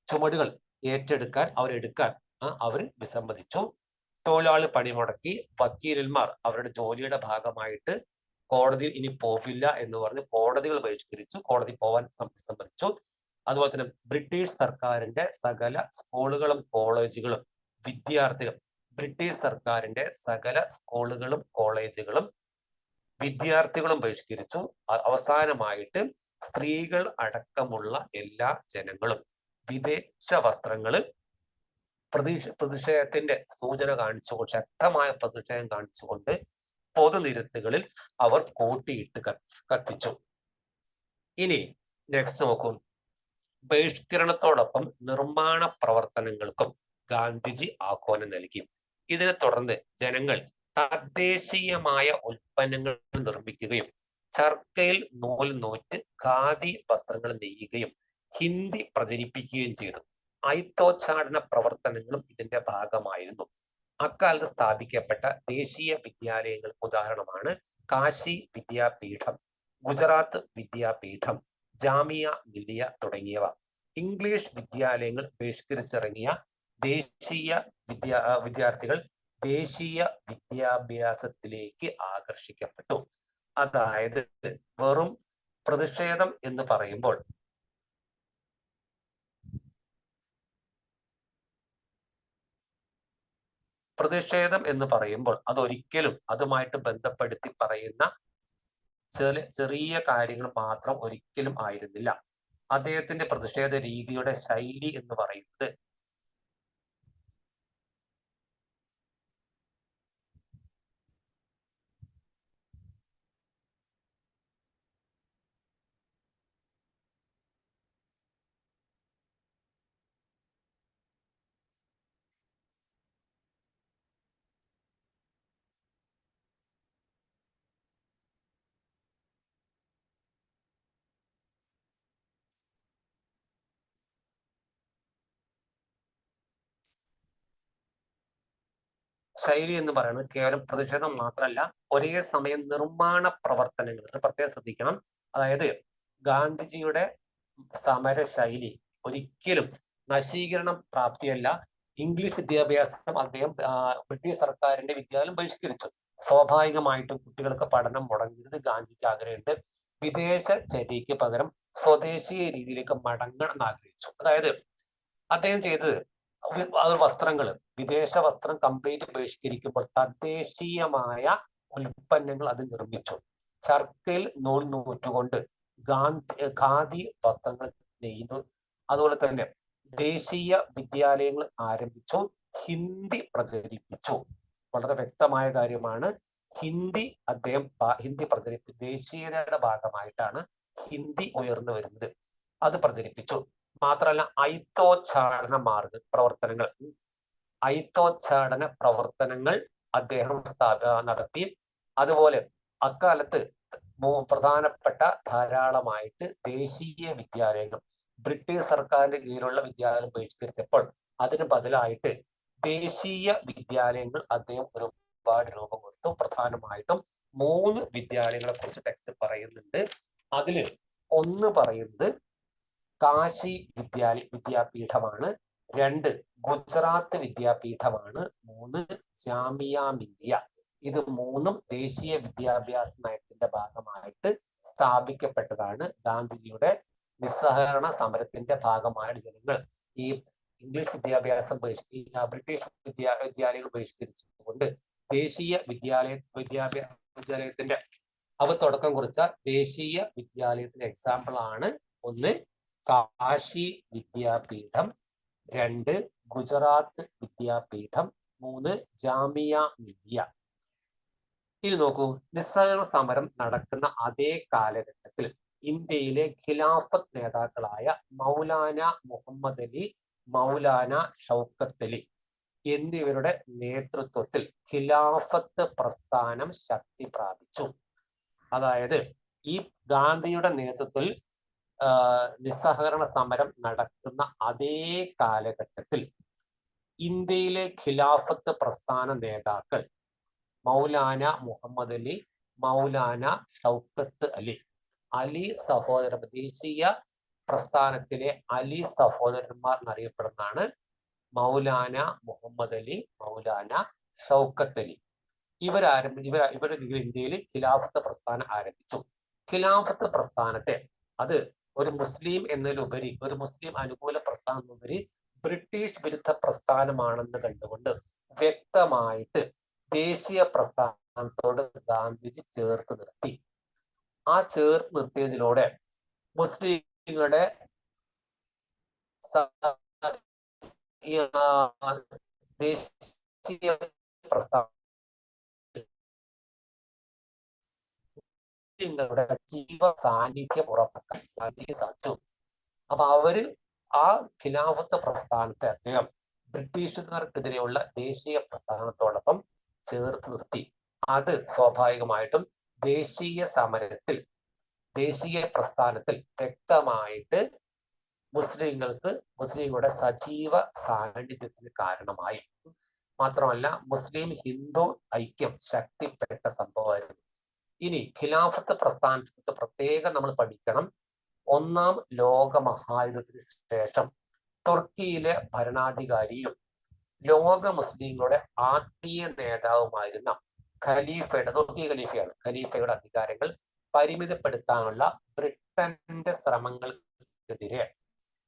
ചുമടുകൾ ഏറ്റെടുക്കാൻ അവരെടുക്കാൻ അവർ വിസമ്മതിച്ചു. തൊഴിലാളി പണിമുടക്കി. വക്കീലന്മാർ അവരുടെ ജോലിയുടെ ഭാഗമായിട്ട് കോടതിയിൽ ഇനി പോവില്ല എന്ന് പറഞ്ഞ് കോടതികൾ ബഹിഷ്കരിച്ചു, കോടതി പോവാൻ വിസമ്മതിച്ചു. അതുപോലെ തന്നെ ബ്രിട്ടീഷ് സർക്കാരിന്റെ സകല സ്കൂളുകളും കോളേജുകളും വിദ്യാർത്ഥികൾ ബ്രിട്ടീഷ് സർക്കാരിന്റെ സകല സ്കൂളുകളും കോളേജുകളും വിദ്യാർത്ഥികളും ബഹിഷ്കരിച്ചു. അവസാനമായിട്ട് സ്ത്രീകൾ അടക്കമുള്ള എല്ലാ ജനങ്ങളും വിദേശ വസ്ത്രങ്ങള് പ്രതിഷേധത്തിന്റെ സൂചന കാണിച്ചുകൊണ്ട്, ശക്തമായ പ്രതിഷേധം കാണിച്ചുകൊണ്ട് പൊതുനിരത്തുകളിൽ അവർ കൂട്ടിയിട്ട് കത്തിച്ചു. ഇനി നെക്സ്റ്റ് നോക്കൂ. ബഹിഷ്കരണത്തോടൊപ്പം നിർമ്മാണ പ്രവർത്തനങ്ങൾക്കും ഗാന്ധിജി ആഹ്വാനം നൽകി. ഇതിനെ തുടർന്ന് ജനങ്ങൾ തദ്ദേശീയമായ ഉൽപ്പന്നങ്ങൾ നിർമ്മിക്കുകയും ചർക്കയിൽ നൂൽ നൂറ്റ് ഖാദി വസ്ത്രങ്ങൾ നെയ്യുകയും ഹിന്ദി പ്രചരിപ്പിക്കുകയും ചെയ്തു. ഐത്തോച്ചാടന പ്രവർത്തനങ്ങളും ഇതിന്റെ ഭാഗമായിരുന്നു. അക്കാലത്ത് സ്ഥാപിക്കപ്പെട്ട ദേശീയ വിദ്യാലയങ്ങൾക്ക് ഉദാഹരണമാണ് കാശി വിദ്യാപീഠം, ഗുജറാത്ത് വിദ്യാപീഠം, ജാമിയ മില്ലിയ തുടങ്ങിയവ. ഇംഗ്ലീഷ് വിദ്യാലയങ്ങൾ ബഹിഷ്കരിച്ചിറങ്ങിയ ദേശീയ വിദ്യാർത്ഥികൾ ദേശീയ വിദ്യാഭ്യാസത്തിലേക്ക് ആകർഷിക്കപ്പെട്ടു. അതായത് വെറും പ്രതിഷേധം എന്ന് പറയുമ്പോൾ അതൊരിക്കലും അതുമായിട്ട് ബന്ധപ്പെടുത്തി പറയുന്ന ചെറിയ കാര്യങ്ങൾ മാത്രം ഒരിക്കലും ആയിരുന്നില്ല. അദ്ദേഹത്തിന്റെ പ്രതിഷേധ രീതിയുടെ ശൈലി എന്ന് പറയുന്നത് കേവലം പ്രതിഷേധം മാത്രമല്ല, ഒരേ സമയം നിർമ്മാണ പ്രവർത്തനങ്ങൾ, പ്രത്യേകം ശ്രദ്ധിക്കണം. അതായത് ഗാന്ധിജിയുടെ സമര ശൈലി ഒരിക്കലും നശീകരണം പ്രാപ്തിയല്ല. ഇംഗ്ലീഷ് വിദ്യാഭ്യാസം അദ്ദേഹം ബ്രിട്ടീഷ് സർക്കാരിന്റെ വിദ്യാലയം ബഹിഷ്കരിച്ചു. സ്വാഭാവികമായിട്ടും കുട്ടികൾക്ക് പഠനം മുടങ്ങരുത് ഗാന്ധിക്ക് ആഗ്രഹമുണ്ട്. വിദേശ ചര്യയ്ക്ക് പകരം സ്വദേശീയ രീതിയിലേക്ക് മടങ്ങണം എന്ന് ആഗ്രഹിച്ചു. അതായത് അദ്ദേഹം ചെയ്തത് വസ്ത്രങ്ങൾ, വിദേശ വസ്ത്രം കംപ്ലീറ്റ് ബഹിഷ്കരിക്കുമ്പോൾ തദ്ദേശീയമായ ഉൽപ്പന്നങ്ങൾ അത് നിർമ്മിച്ചു. ചർക്കയിൽ നൂൽ നൂറ്റുകൊണ്ട് ഖാദി വസ്ത്രങ്ങൾ നെയ്തു. അതുപോലെ തന്നെ ദേശീയ വിദ്യാലയങ്ങൾ ആരംഭിച്ചു. ഹിന്ദി പ്രചരിപ്പിച്ചു. വളരെ വ്യക്തമായ കാര്യമാണ്. ഹിന്ദി പ്രചരിപ്പിച്ചു. ദേശീയതയുടെ ഭാഗമായിട്ടാണ് ഹിന്ദി ഉയർന്നു വരുന്നത്. അത് പ്രചരിപ്പിച്ചു. മാത്രമല്ല ഐത്തോച്ചാടന പ്രവർത്തനങ്ങൾ അദ്ദേഹം നടത്തി. അതുപോലെ അക്കാലത്ത് പ്രധാനപ്പെട്ട ധാരാളമായിട്ട് ദേശീയ വിദ്യാലയങ്ങൾ, ബ്രിട്ടീഷ് സർക്കാരിന്റെ കീഴിലുള്ള വിദ്യാലയം ബഹിഷ്കരിച്ചപ്പോൾ അതിന് ബദലായിട്ട് ദേശീയ വിദ്യാലയങ്ങൾ അദ്ദേഹം ഒരുപാട് രൂപം കൊടുത്തു. പ്രധാനമായിട്ടും 3 വിദ്യാലയങ്ങളെ കുറിച്ച് ടെക്സ്റ്റ് പറയുന്നുണ്ട്. അതില് ഒന്ന് പറയുന്നത് കാശി വിദ്യാപീഠമാണ്, 2 ഗുജറാത്ത് വിദ്യാപീഠമാണ്, 3 ജാമിയ മില്ലിയ. ഇത് 3ഉം ദേശീയ വിദ്യാഭ്യാസ നയത്തിന്റെ ഭാഗമായിട്ട് സ്ഥാപിക്കപ്പെട്ടതാണ്. ഗാന്ധിജിയുടെ നിസ്സഹകരണ സമരത്തിന്റെ ഭാഗമായിട്ട് ജനങ്ങൾ ഈ ഇംഗ്ലീഷ് വിദ്യാഭ്യാസം ബ്രിട്ടീഷ് വിദ്യാലയങ്ങൾ ബഹിഷ്കരിച്ചുകൊണ്ട് ദേശീയ വിദ്യാലയത്തിന്റെ അവർ തുടക്കം കുറിച്ച ദേശീയ വിദ്യാലയത്തിന്റെ എക്സാമ്പിൾ ആണ് 1 കാശി വിദ്യാപീഠം, 2 ഗുജറാത്ത് വിദ്യാപീഠം, 3 ജാമിയ മില്ലിയ. ഇനി നോക്കൂ, നിസ്സഹകരണ സമരം നടക്കുന്ന അതേ കാലഘട്ടത്തിൽ ഇന്ത്യയിലെ ഖിലാഫത്ത് നേതാക്കളായ മൗലാന മുഹമ്മദ് അലി, മൗലാന ഷൗക്കത്ത് അലി എന്നിവരുടെ നേതൃത്വത്തിൽ ഖിലാഫത്ത് പ്രസ്ഥാനം ശക്തി പ്രാപിച്ചു. അതായത് ഈ ഗാന്ധിയുടെ നേതൃത്വത്തിൽ നിസ്സഹകരണ സമരം നടക്കുന്ന അതേ കാലഘട്ടത്തിൽ ഇന്ത്യയിലെ ഖിലാഫത്ത് പ്രസ്ഥാന നേതാക്കൾ മൗലാന മുഹമ്മദ് അലി, മൗലാന ഷൗക്കത്ത് അലി, അലി സഹോദരൻ, ദേശീയ പ്രസ്ഥാനത്തിലെ അലി സഹോദരന്മാർ എന്നറിയപ്പെടുന്നതാണ് മൗലാന മുഹമ്മദ് അലി, മൗലാന ഷൗക്കത്ത് അലി. ഇവർ ഇന്ത്യയിൽ ഖിലാഫത്ത് പ്രസ്ഥാനം ആരംഭിച്ചു. ഖിലാഫത്ത് പ്രസ്ഥാനത്തെ അത് ഒരു മുസ്ലിം എന്നതിലുപരി, ഒരു മുസ്ലിം അനുകൂല പ്രസ്ഥാനം എന്നതിലുപരി ബ്രിട്ടീഷ് വിരുദ്ധ പ്രസ്ഥാനമാണെന്ന് കണ്ടുകൊണ്ട് വ്യക്തമായിട്ട് ദേശീയ പ്രസ്ഥാനത്തോട് ഗാന്ധിജി ചേർത്ത് നിർത്തി. ആ ചേർത്ത് നിർത്തിയതിലൂടെ മുസ്ലിങ്ങളുടെ ദേശീയ പ്രസ്ഥാനങ്ങളുടെ ജീവ സാന്നിധ്യം ഉറപ്പാക്കാൻ സാധിച്ചു. അപ്പൊ അവര് ആ ഖിലാഫത്ത് പ്രസ്ഥാനത്തെ അദ്ദേഹം ബ്രിട്ടീഷുകാർക്കെതിരെയുള്ള ദേശീയ പ്രസ്ഥാനത്തോടൊപ്പം ചേർത്ത് നിർത്തി. അത് സ്വാഭാവികമായിട്ടും ദേശീയ സമരത്തിൽ, ദേശീയ പ്രസ്ഥാനത്തിൽ വ്യക്തമായിട്ട് മുസ്ലിങ്ങളുടെ സജീവ സാന്നിധ്യത്തിന് കാരണമായി. മാത്രമല്ല മുസ്ലിം ഹിന്ദു ഐക്യം ശക്തിപ്പെട്ട സംഭവമായിരുന്നു. ഇനി ഖിലാഫത്ത് പ്രസ്ഥാനത്തെ പ്രത്യേകം നമ്മൾ പഠിക്കണം. ഒന്നാം ലോക മഹായുദ്ധത്തിന് ശേഷം തുർക്കിയിലെ ഭരണാധികാരിയും ലോക മുസ്ലിങ്ങളുടെ ആത്മീയ നേതാവുമായിരുന്ന ഖലീഫയുടെ, തുർക്കി ഖലീഫയാണ്, ഖലീഫയുടെ അധികാരങ്ങൾ പരിമിതപ്പെടുത്താനുള്ള ബ്രിട്ടന്റെ ശ്രമങ്ങൾക്കെതിരെ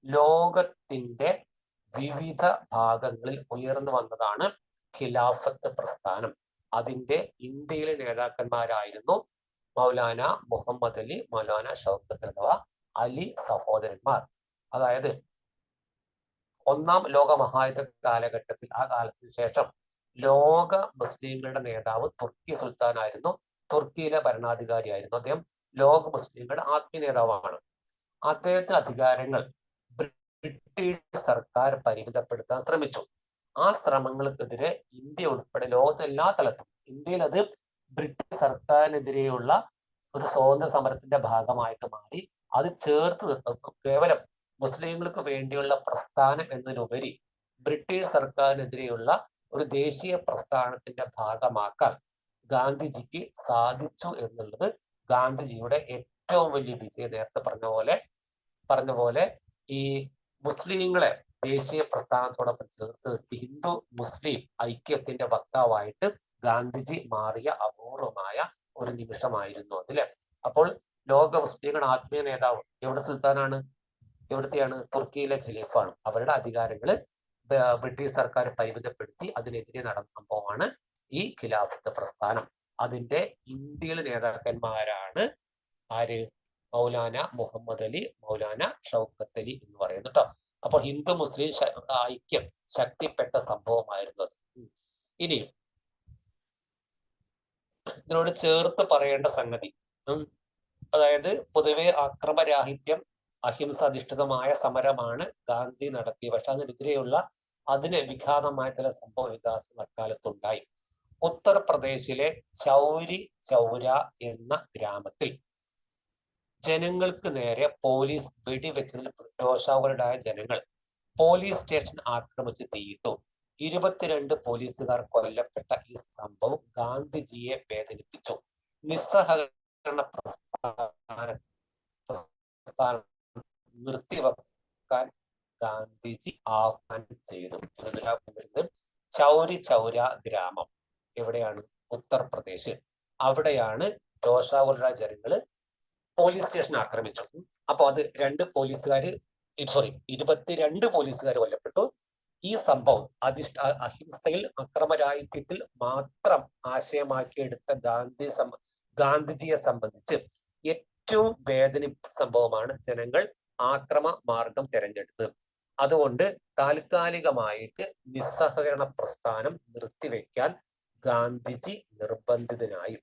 ലോകത്തിന്റെ വിവിധ ഭാഗങ്ങളിൽ ഉയർന്നു വന്നതാണ് ഖിലാഫത്ത് പ്രസ്ഥാനം. അതിന്റെ ഇന്ത്യയിലെ നേതാക്കന്മാരായിരുന്നു മൗലാന മുഹമ്മദ് അലി, മൗലാന ഷൗക്കത്ത് അഥവാ അലി സഹോദരന്മാർ. അതായത് ഒന്നാം ലോക മഹായുദ്ധ കാലഘട്ടത്തിൽ, ആ കാലത്തിന് ശേഷം ലോക മുസ്ലിങ്ങളുടെ നേതാവ് തുർക്കി സുൽത്താനായിരുന്നു, തുർക്കിയിലെ ഭരണാധികാരിയായിരുന്നു. അദ്ദേഹം ലോക മുസ്ലിങ്ങളുടെ ആത്മീയ നേതാവാണ്. അദ്ദേഹത്തിന്റെ അധികാരങ്ങൾ ബ്രിട്ടീഷ് സർക്കാർ പരിമിതപ്പെടുത്താൻ ശ്രമിച്ചു. ആ ശ്രമങ്ങൾക്കെതിരെ ഇന്ത്യ ഉൾപ്പെടെ ലോകത്തെ എല്ലാ തലത്തും, ഇന്ത്യയിൽ അത് ബ്രിട്ടീഷ് സർക്കാരിനെതിരെയുള്ള ഒരു സ്വാതന്ത്ര്യ സമരത്തിന്റെ ഭാഗമായിട്ട് മാറി. അത് ചേർത്ത് നിർത്തും. കേവലം മുസ്ലിങ്ങൾക്ക് വേണ്ടിയുള്ള പ്രസ്ഥാനം എന്നതിനുപരി ബ്രിട്ടീഷ് സർക്കാരിനെതിരെയുള്ള ഒരു ദേശീയ പ്രസ്ഥാനത്തിന്റെ ഭാഗമാക്കാൻ ഗാന്ധിജിക്ക് സാധിച്ചു എന്നുള്ളത് ഗാന്ധിജിയുടെ ഏറ്റവും വലിയ വിജയം. നേരത്തെ പറഞ്ഞ പോലെ ഈ മുസ്ലിങ്ങളെ ദേശീയ പ്രസ്ഥാനത്തോടൊപ്പം ചേർത്ത് നിർത്തി ഹിന്ദു മുസ്ലിം ഐക്യത്തിന്റെ വക്താവായിട്ട് ഗാന്ധിജി മാറിയ അപൂർവമായ ഒരു നിമിഷമായിരുന്നു അതില്. അപ്പോൾ ലോക മുസ്ലിങ്ങളുടെ ആത്മീയ നേതാവ് എവിടെ സുൽത്താനാണ്? എവിടത്തെയാണ്? തുർക്കിയിലെ ഖലീഫാണ്. അവരുടെ അധികാരങ്ങൾ ബ്രിട്ടീഷ് സർക്കാർ പരിമിതപ്പെടുത്തി. അതിനെതിരെ നടന്ന സംഭവമാണ് ഈ ഖിലാഫത്ത് പ്രസ്ഥാനം. അതിന്റെ ഇന്ത്യയിലെ നേതാക്കന്മാരാണ് ആര്? മൗലാന മുഹമ്മദ് അലി, മൗലാന ഷൗക്കത്ത് അലി എന്ന് പറയുന്നത് കേട്ടോ. അപ്പോൾ ഹിന്ദു മുസ്ലിം ഐക്യം ശക്തിപ്പെട്ട സംഭവമായിരുന്നു അത്. ഇനി ഇതിനോട് ചേർത്ത് പറയേണ്ട സംഗതി, അതായത് പൊതുവെ അക്രമരാഹിത്യം, അഹിംസ അധിഷ്ഠിതമായ സമരമാണ് ഗാന്ധി നടത്തിയത്. പക്ഷെ അതിനെതിരെയുള്ള അതിന് വിഘാതമായ ചില സംഭവ വികാസങ്ങൾ അക്കാലത്തുണ്ടായി. ഉത്തർപ്രദേശിലെ ചൗരി ചൗര എന്ന ഗ്രാമത്തിൽ ജനങ്ങൾക്ക് നേരെ പോലീസ് വെടിവെച്ചതിൽ രോഷാകുലരായ ജനങ്ങൾ പോലീസ് സ്റ്റേഷൻ ആക്രമിച്ച് തീയിട്ടു. 22 പോലീസുകാർ കൊല്ലപ്പെട്ട ഈ സംഭവം ഗാന്ധിജിയെ വേദനിപ്പിച്ചു. നിസ്സഹകരണ പ്രസ്ഥാനം നിർത്തിവെക്കാൻ ഗാന്ധിജി ആഹ്വാനം ചെയ്തു. ചൗരി ചൗര ഗ്രാമം എവിടെയാണ്? ഉത്തർപ്രദേശ്. അവിടെയാണ് രോഷാകുലരായ ജനങ്ങള് പോലീസ് സ്റ്റേഷൻ ആക്രമിച്ചു. അപ്പൊ അത് 22 പോലീസുകാർ കൊല്ലപ്പെട്ടു. ഈ സംഭവം അഹിംസയിൽ, അക്രമരാഹിത്യത്തിൽ മാത്രം ആശയമാക്കിയെടുത്ത ഗാന്ധിജിയെ സംബന്ധിച്ച് ഏറ്റവും വേദനിപ്പിച്ച സംഭവമാണ് ജനങ്ങൾ ആക്രമ മാർഗം തിരഞ്ഞെടുത്തത്. അതുകൊണ്ട് താൽക്കാലികമായിട്ട് നിസ്സഹകരണ പ്രസ്ഥാനം നിർത്തിവെക്കാൻ ഗാന്ധിജി നിർബന്ധിതനായി.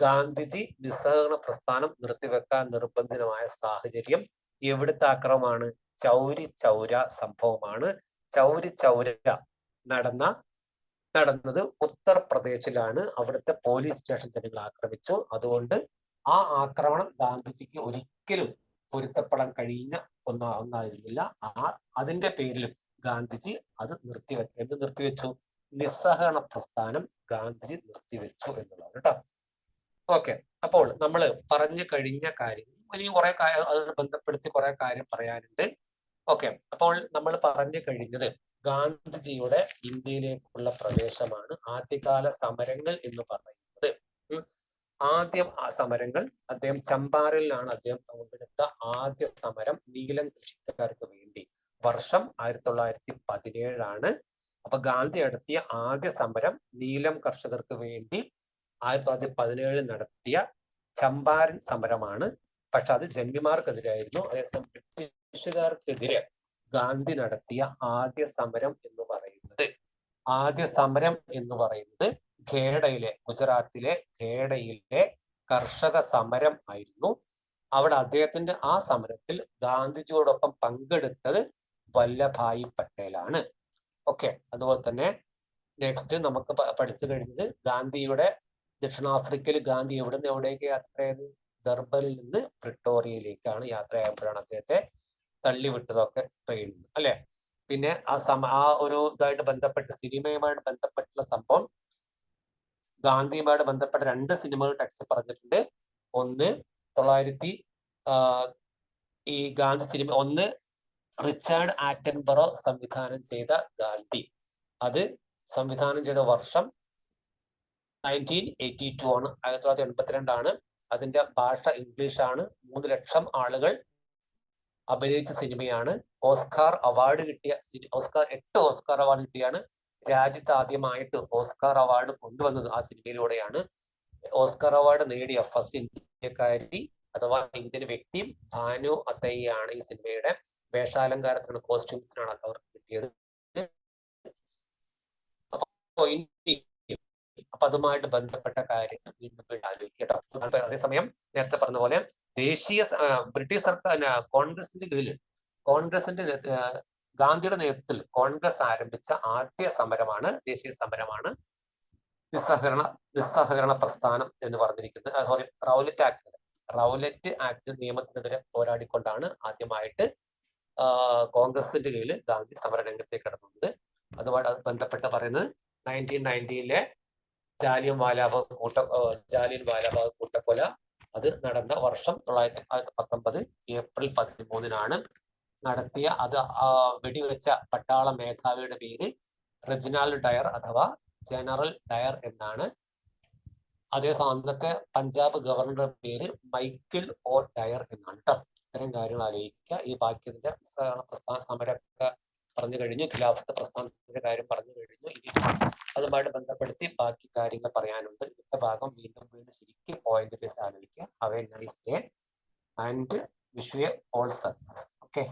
ഗാന്ധിജി നിസ്സഹകരണ പ്രസ്ഥാനം നിർത്തിവെക്കാൻ നിർബന്ധിതമായ സാഹചര്യം എവിടുത്തെ ആക്രമമാണ്? ചൗരി ചൗര സംഭവമാണ്. ചൗരി ചൗര നടന്നത് ഉത്തർപ്രദേശിലാണ്. അവിടുത്തെ പോലീസ് സ്റ്റേഷൻ ജനങ്ങൾ ആക്രമിച്ചു. അതുകൊണ്ട് ആ ആക്രമണം ഗാന്ധിജിക്ക് ഒരിക്കലും പൊരുത്തപ്പെടാൻ കഴിഞ്ഞ ഒന്നായിരുന്നില്ല. അതിന്റെ പേരിലും ഗാന്ധിജി അത് നിർത്തിവെച്ചു. നിസ്സഹകരണ പ്രസ്ഥാനം ഗാന്ധിജി നിർത്തിവെച്ചു എന്നുള്ളത് കേട്ടോ. ഓക്കെ, അപ്പോൾ നമ്മൾ പറഞ്ഞു കഴിഞ്ഞ കാര്യം ഇനിയും കുറെ അതിനോട് ബന്ധപ്പെടുത്തി കുറെ കാര്യം പറയാനുണ്ട്. ഓക്കെ, അപ്പോൾ നമ്മൾ പറഞ്ഞു കഴിഞ്ഞത് ഗാന്ധിജിയുടെ ഇന്ത്യയിലേക്കുള്ള പ്രവേശമാണ് ആദ്യകാല സമരങ്ങൾ എന്ന് പറയുന്നത്. ആദ്യം ആ സമരങ്ങൾ അദ്ദേഹം ചമ്പാരനിലാണ് അദ്ദേഹം പങ്കെടുത്ത ആദ്യ സമരം നീലം കൃഷിക്കാർക്ക് വേണ്ടി. വർഷം 1917 അപ്പൊ ഗാന്ധി നടത്തിയ ആദ്യ സമരം നീലം കർഷകർക്ക് വേണ്ടി 1917 നടത്തിയ ചമ്പാരൻ സമരമാണ്. പക്ഷെ അത് ജന്മിമാർക്കെതിരായിരുന്നു. അതേസമയം ബ്രിട്ടീഷുകാർക്കെതിരെ ഗാന്ധി നടത്തിയ ആദ്യ സമരം എന്ന് പറയുന്നത് ഗുജറാത്തിലെ ഖേഡയിലെ കർഷക സമരം ആയിരുന്നു. അവിടെ അദ്ദേഹത്തിന്റെ ആ സമരത്തിൽ ഗാന്ധിജിയോടൊപ്പം പങ്കെടുത്തത് വല്ലഭായി പട്ടേലാണ്. ഓക്കെ, അതുപോലെ തന്നെ നെക്സ്റ്റ് നമുക്ക് പഠിച്ചു കഴിഞ്ഞത് ഗാന്ധിയുടെ ദക്ഷിണാഫ്രിക്കയിൽ ഗാന്ധി എവിടേക്ക് യാത്ര ചെയ്ത്? ദർബനിൽ നിന്ന് പ്രിട്ടോറിയയിലേക്കാണ് യാത്ര ചെയ്യുമ്പോഴാണ് അദ്ദേഹത്തെ തള്ളിവിട്ടതൊക്കെ ട്രെയിനിൽ നിന്ന്, അല്ലെ? പിന്നെ ആ ഒരു ഇതായിട്ട് ബന്ധപ്പെട്ട് സിനിമയുമായിട്ട് ബന്ധപ്പെട്ടുള്ള സംഭവം, ഗാന്ധിയുമായിട്ട് ബന്ധപ്പെട്ട 2 സിനിമകൾ ടെക്സ്റ്റ് പറഞ്ഞിട്ടുണ്ട്. ഒന്ന് ഈ ഗാന്ധി സിനിമ, ഒന്ന് റിച്ചാർഡ് ആറ്റൻബറോ സംവിധാനം ചെയ്ത ഗാന്ധി. അത് സംവിധാനം ചെയ്ത വർഷം 1982 ആണ്, 1982. അതിന്റെ ഭാഷ ഇംഗ്ലീഷാണ്. 3 ലക്ഷം ആളുകൾ അഭിനയിച്ച സിനിമയാണ്. ഓസ്കാർ അവാർഡ് കിട്ടിയ 8 ഓസ്കാർ അവാർഡ് കിട്ടിയാണ്. രാജ്യത്ത് ആദ്യമായിട്ട് ഓസ്കാർ അവാർഡ് കൊണ്ടുവന്നത് ആ സിനിമയിലൂടെയാണ്. ഓസ്കാർ അവാർഡ് നേടിയ ഫസ്റ്റ് ഇന്ത്യക്കാരി അഥവാ ഇന്ത്യൻ വ്യക്തിയും ഭാനു അത്തയ്യാണ്. ഈ സിനിമയുടെ വേഷാലങ്കാരത്തിനുള്ള കോസ്റ്റ്യൂംസിനാണ് അവർക്ക് കിട്ടിയത്. അപ്പൊ അതുമായിട്ട് ബന്ധപ്പെട്ട കാര്യങ്ങൾ വീണ്ടും ആലോചിക്കട്ടോ. അതേസമയം നേരത്തെ പറഞ്ഞ പോലെ ബ്രിട്ടീഷ് സർക്കാർ കോൺഗ്രസിന്റെ ഗാന്ധിയുടെ നേതൃത്വത്തിൽ കോൺഗ്രസ് ആരംഭിച്ച ആദ്യ സമരമാണ്, ദേശീയ സമരമാണ് നിസ്സഹകരണ പ്രസ്ഥാനം എന്ന് പറഞ്ഞിരിക്കുന്നത്. സോറി, റൗലറ്റ് ആക്ട് നിയമത്തിനെതിരെ പോരാടിക്കൊണ്ടാണ് ആദ്യമായിട്ട് കോൺഗ്രസിന്റെ കീഴിൽ ഗാന്ധി സമരരംഗത്തേക്ക് കടന്നത്. അതുമായിട്ട് ബന്ധപ്പെട്ട് പറയുന്നത് 1990 ജാലിയൻ വാലാബാഗ് കൂട്ടക്കൊല അത് നടന്ന വർഷം 1919 ഏപ്രിൽ 13 നടത്തിയ. അത് വെടിവെച്ച പട്ടാള മേധാവിയുടെ പേര് റെജിനാൾഡ് ഡയർ അഥവാ ജനറൽ ഡയർ എന്നാണ്. അതേസമയം അന്നത്തെ പഞ്ചാബ് ഗവർണറുടെ പേര് മൈക്കിൾ ഒ ഡയർ എന്നാണ് കേട്ടോ. ഇത്തരം കാര്യങ്ങൾ ആലോചിക്കുക. ഈ ബാക്കിയതിന്റെ പ്രസ്ഥാന സമരമൊക്കെ പറഞ്ഞു കഴിഞ്ഞു, ഖിലാഫത്ത് പ്രസ്ഥാനത്തിന്റെ കാര്യം പറഞ്ഞു കഴിഞ്ഞു. ഇനി അതുമായിട്ട് ബന്ധപ്പെടുത്തി ബാക്കി കാര്യങ്ങൾ പറയാനുണ്ട്. ഇന്നത്തെ ഭാഗം വീണ്ടും ശരിക്കും പോയിന്റ് ബേസ് ആലോചിക്കുക. Have A nice day and wish you all success. Okay.